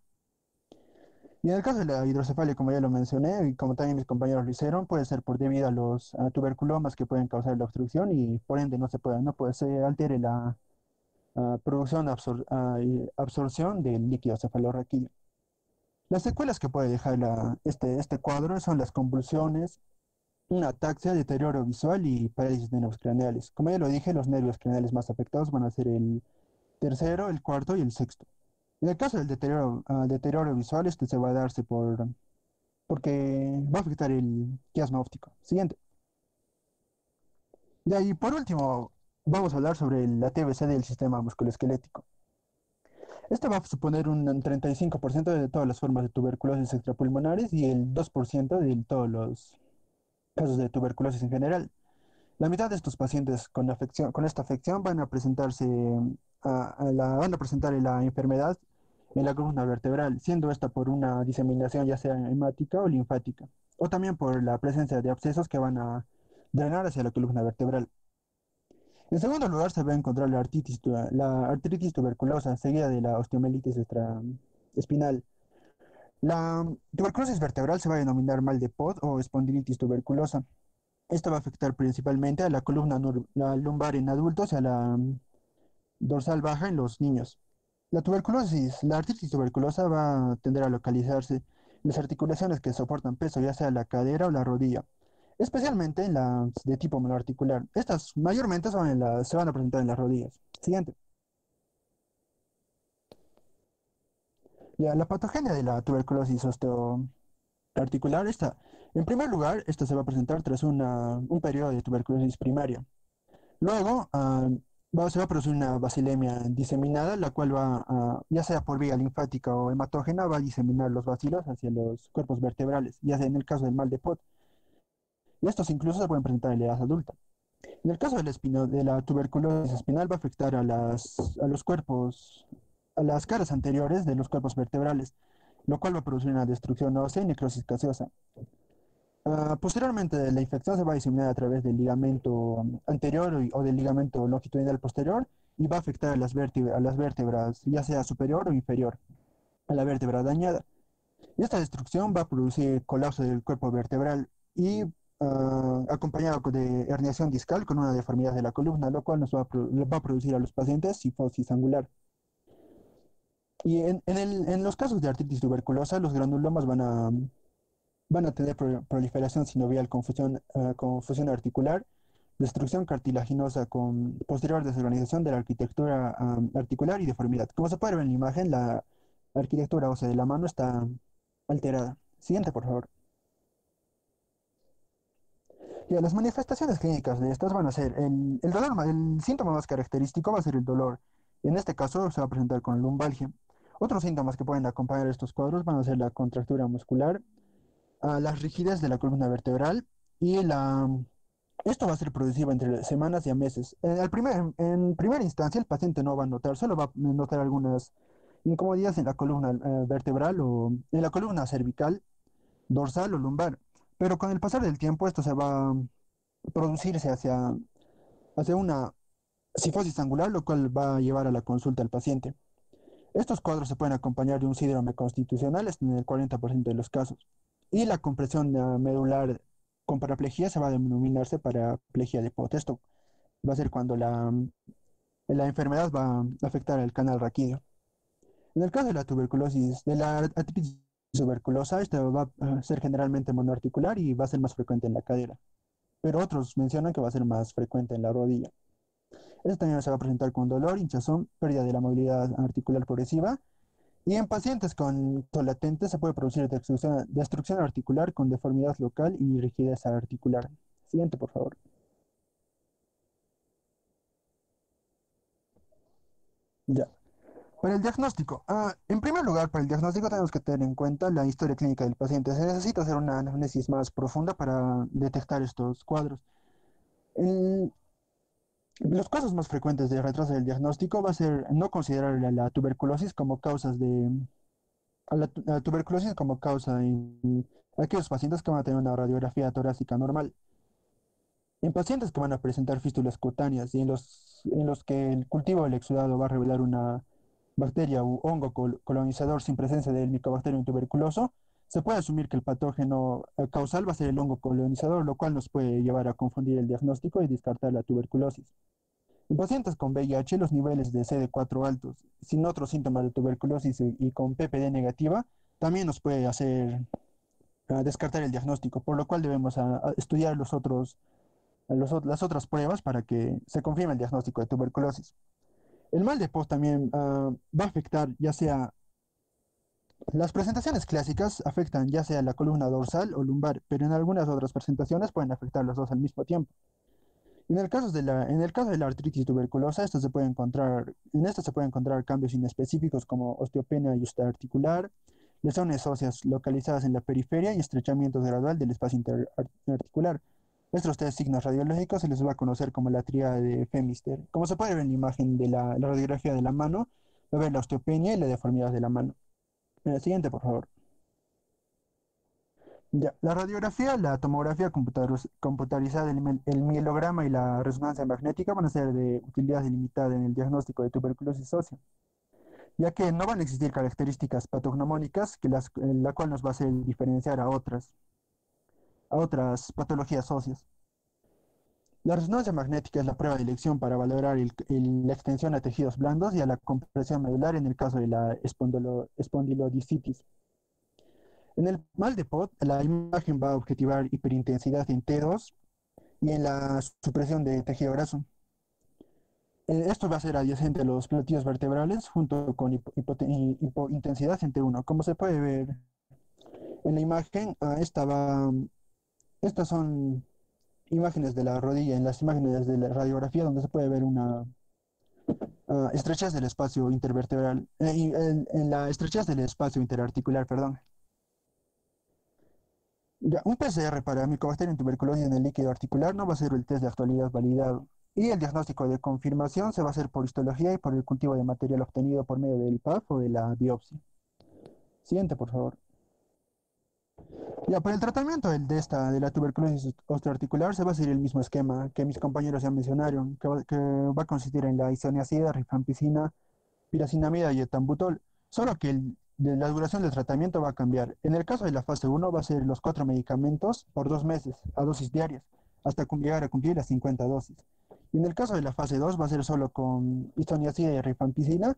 Y en el caso de la hidrocefalia, como ya lo mencioné, y como también mis compañeros lo hicieron, puede ser debido a los tuberculomas que pueden causar la obstrucción y por ende no se altere producción y absorción del líquido cefalorraquídeo. Las secuelas que puede dejar este cuadro son las convulsiones, una ataxia, deterioro visual y parálisis de nervios craneales. Como ya lo dije, los nervios craneales más afectados van a ser el tercero, el cuarto y el sexto. En el caso del deterioro visual, este se va a darse porque va a afectar el quiasma óptico. Siguiente. Y ahí, por último, vamos a hablar sobre la TBC del sistema musculoesquelético. Este va a suponer un 35% de todas las formas de tuberculosis extrapulmonares y el 2% de todos los casos de tuberculosis en general. La mitad de estos pacientes con esta afección van a van a presentar la enfermedad en la columna vertebral, siendo esta por una diseminación ya sea hemática o linfática, o también por la presencia de abscesos que van a drenar hacia la columna vertebral. En segundo lugar se va a encontrar la artritis tuberculosa, seguida de la osteomielitis extraespinal. La tuberculosis vertebral se va a denominar mal de Pod o espondilitis tuberculosa. Esto va a afectar principalmente a la columna la lumbar en adultos y a la dorsal baja en los niños. La artritis tuberculosa va a tender a localizarse en las articulaciones que soportan peso, ya sea la cadera o la rodilla, especialmente en las de tipo monoarticular. Estas mayormente se van a presentar en las rodillas. Siguiente. Ya, la patogenia de la tuberculosis osteoarticular está, en primer lugar, esta se va a presentar tras un periodo de tuberculosis primaria. Luego, se va a producir una basilemia diseminada, la cual ya sea por vía linfática o hematógena, va a diseminar los bacilos hacia los cuerpos vertebrales, ya sea en el caso del mal de Pot. Y estos incluso se pueden presentar en la edad adulta. En el caso de la tuberculosis espinal, va a afectar a los cuerpos, a las caras anteriores de los cuerpos vertebrales, lo cual va a producir una destrucción ósea y necrosis gaseosa. Posteriormente, la infección se va a diseminar a través del ligamento anterior o del ligamento longitudinal posterior y va a afectar a las vértebras, ya sea superior o inferior, a la vértebra dañada. Y esta destrucción va a producir colapso del cuerpo vertebral y acompañado de herniación discal con una deformidad de la columna, lo cual va a producir a los pacientes cifosis angular. Y en los casos de artritis tuberculosa, los granulomas van a tener proliferación sinovial con fusión articular, destrucción cartilaginosa con posterior desorganización de la arquitectura articular y deformidad. Como se puede ver en la imagen, la arquitectura ósea de la mano está alterada. Siguiente, por favor. Ya, las manifestaciones clínicas de estas van a ser el dolor, el síntoma más característico va a ser el dolor. En este caso se va a presentar con lumbalgia. Otros síntomas que pueden acompañar estos cuadros van a ser la contractura muscular, las rigidez de la columna vertebral y esto va a ser producido entre semanas y a meses. En primera instancia el paciente no va a notar, solo va a notar algunas incomodidades en la columna vertebral o en la columna cervical, dorsal o lumbar. Pero con el pasar del tiempo esto se va a producirse hacia una cifosis angular, lo cual va a llevar a la consulta al paciente. Estos cuadros se pueden acompañar de un síndrome constitucional en el 40% de los casos. Y la compresión medular con paraplegia se va a denominarse paraplegia de Pot. Esto va a ser cuando la enfermedad va a afectar al canal raquídeo. En el caso de la artritis tuberculosa, esta va a ser generalmente monoarticular y va a ser más frecuente en la cadera. Pero otros mencionan que va a ser más frecuente en la rodilla. Esto también se va a presentar con dolor, hinchazón, pérdida de la movilidad articular progresiva. Y en pacientes con latentes se puede producir destrucción articular con deformidad local y rigidez articular. Siguiente, por favor. Ya. Para el diagnóstico. En primer lugar, para el diagnóstico tenemos que tener en cuenta la historia clínica del paciente. Se necesita hacer una anamnesis más profunda para detectar estos cuadros. Los casos más frecuentes de retraso del diagnóstico va a ser no considerar la tuberculosis como la tuberculosis como causa en aquellos pacientes que van a tener una radiografía torácica normal. En pacientes que van a presentar fístulas cutáneas y en los que el cultivo del exudado va a revelar una bacteria u hongo colonizador sin presencia del Mycobacterium tuberculoso, se puede asumir que el patógeno causal va a ser el hongo colonizador, lo cual nos puede llevar a confundir el diagnóstico y descartar la tuberculosis. En pacientes con VIH, los niveles de CD4 altos, sin otros síntomas de tuberculosis y con PPD negativa, también nos puede hacer descartar el diagnóstico, por lo cual debemos estudiar las otras pruebas para que se confirme el diagnóstico de tuberculosis. El mal de Post también va a afectar ya sea las presentaciones clásicas afectan ya sea la columna dorsal o lumbar, pero en algunas otras presentaciones pueden afectar los dos al mismo tiempo. En el caso de la artritis tuberculosa, en esto se pueden encontrar cambios inespecíficos como osteopenia y articular, lesiones óseas localizadas en la periferia y estrechamiento gradual del espacio interarticular. Estos tres signos radiológicos se les va a conocer como la tríada de Femister. Como se puede ver en la imagen de la radiografía de la mano, va a ver la osteopenia y la deformidad de la mano. Siguiente, por favor. Ya, la radiografía, la tomografía computarizada, el mielograma y la resonancia magnética van a ser de utilidad limitada en el diagnóstico de tuberculosis ósea, ya que no van a existir características patognomónicas la cual nos va a hacer diferenciar a otras patologías óseas. La resonancia magnética es la prueba de elección para valorar la extensión a tejidos blandos y a la compresión medular en el caso de la espondilodicitis. En el mal de Pot, la imagen va a objetivar hiperintensidad en T2 y en la supresión de tejido graso. Esto va a ser adyacente a los platillos vertebrales junto con hipointensidad en T1. Como se puede ver en la imagen, estas son imágenes de la rodilla, en las imágenes de la radiografía donde se puede ver una estrechez del espacio intervertebral, en la estrechez del espacio interarticular, perdón. Ya, un PCR para Mycobacterium en tuberculosis en el líquido articular no va a ser el test de actualidad validado. Y el diagnóstico de confirmación se va a hacer por histología y por el cultivo de material obtenido por medio del PAF o de la biopsia. Siguiente, por favor. Ya, para el tratamiento de la tuberculosis osteoarticular se va a seguir el mismo esquema que mis compañeros ya mencionaron, que va a consistir en la isoniazida, rifampicina, piracinamida y etambutol, solo que la duración del tratamiento va a cambiar. En el caso de la fase 1 va a ser los 4 medicamentos por 2 meses, a dosis diarias, hasta llegar a cumplir las 50 dosis. Y en el caso de la fase 2 va a ser solo con isoniazida y rifampicina,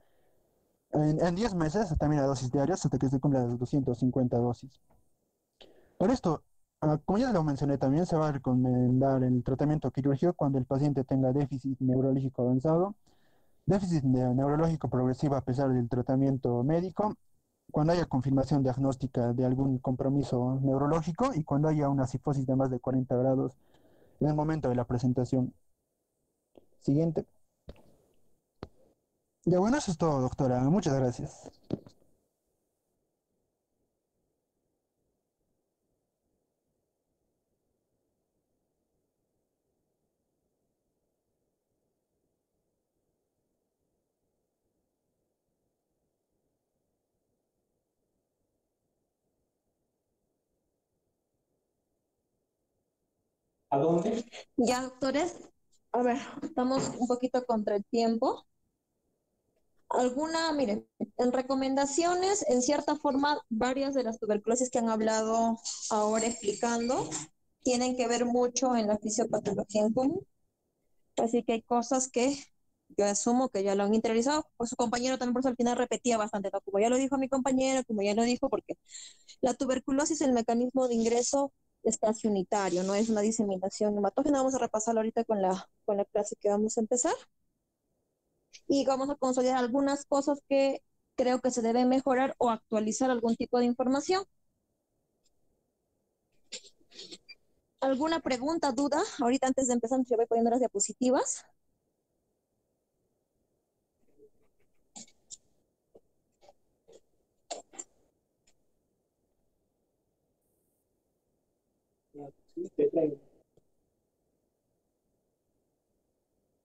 en 10 meses también a dosis diarias hasta que se cumplan las 250 dosis. Por esto, como ya lo mencioné también, se va a recomendar el tratamiento quirúrgico cuando el paciente tenga déficit neurológico avanzado, déficit neurológico progresivo a pesar del tratamiento médico, cuando haya confirmación diagnóstica de algún compromiso neurológico y cuando haya una cifosis de más de 40 grados en el momento de la presentación. Siguiente. Ya bueno, eso es todo, doctora. Muchas gracias. ¿A dónde? Ya, doctores, a ver, estamos un poquito contra el tiempo. Miren, en recomendaciones, en cierta forma, varias de las tuberculosis que han hablado ahora explicando tienen que ver mucho en la fisiopatología en común. Así que hay cosas que yo asumo que ya lo han interiorizado. Pues su compañero también por eso al final repetía bastante, ¿no? Como ya lo dijo mi compañero, como ya lo dijo, porque la tuberculosis, el mecanismo de ingreso es casi unitario, no es una diseminación hematógena. Vamos a repasarlo ahorita con la clase que vamos a empezar. Y vamos a consolidar algunas cosas que creo que se deben mejorar o actualizar algún tipo de información. ¿Alguna pregunta, duda? Ahorita antes de empezar, yo voy poniendo las diapositivas. Sí, te traigo.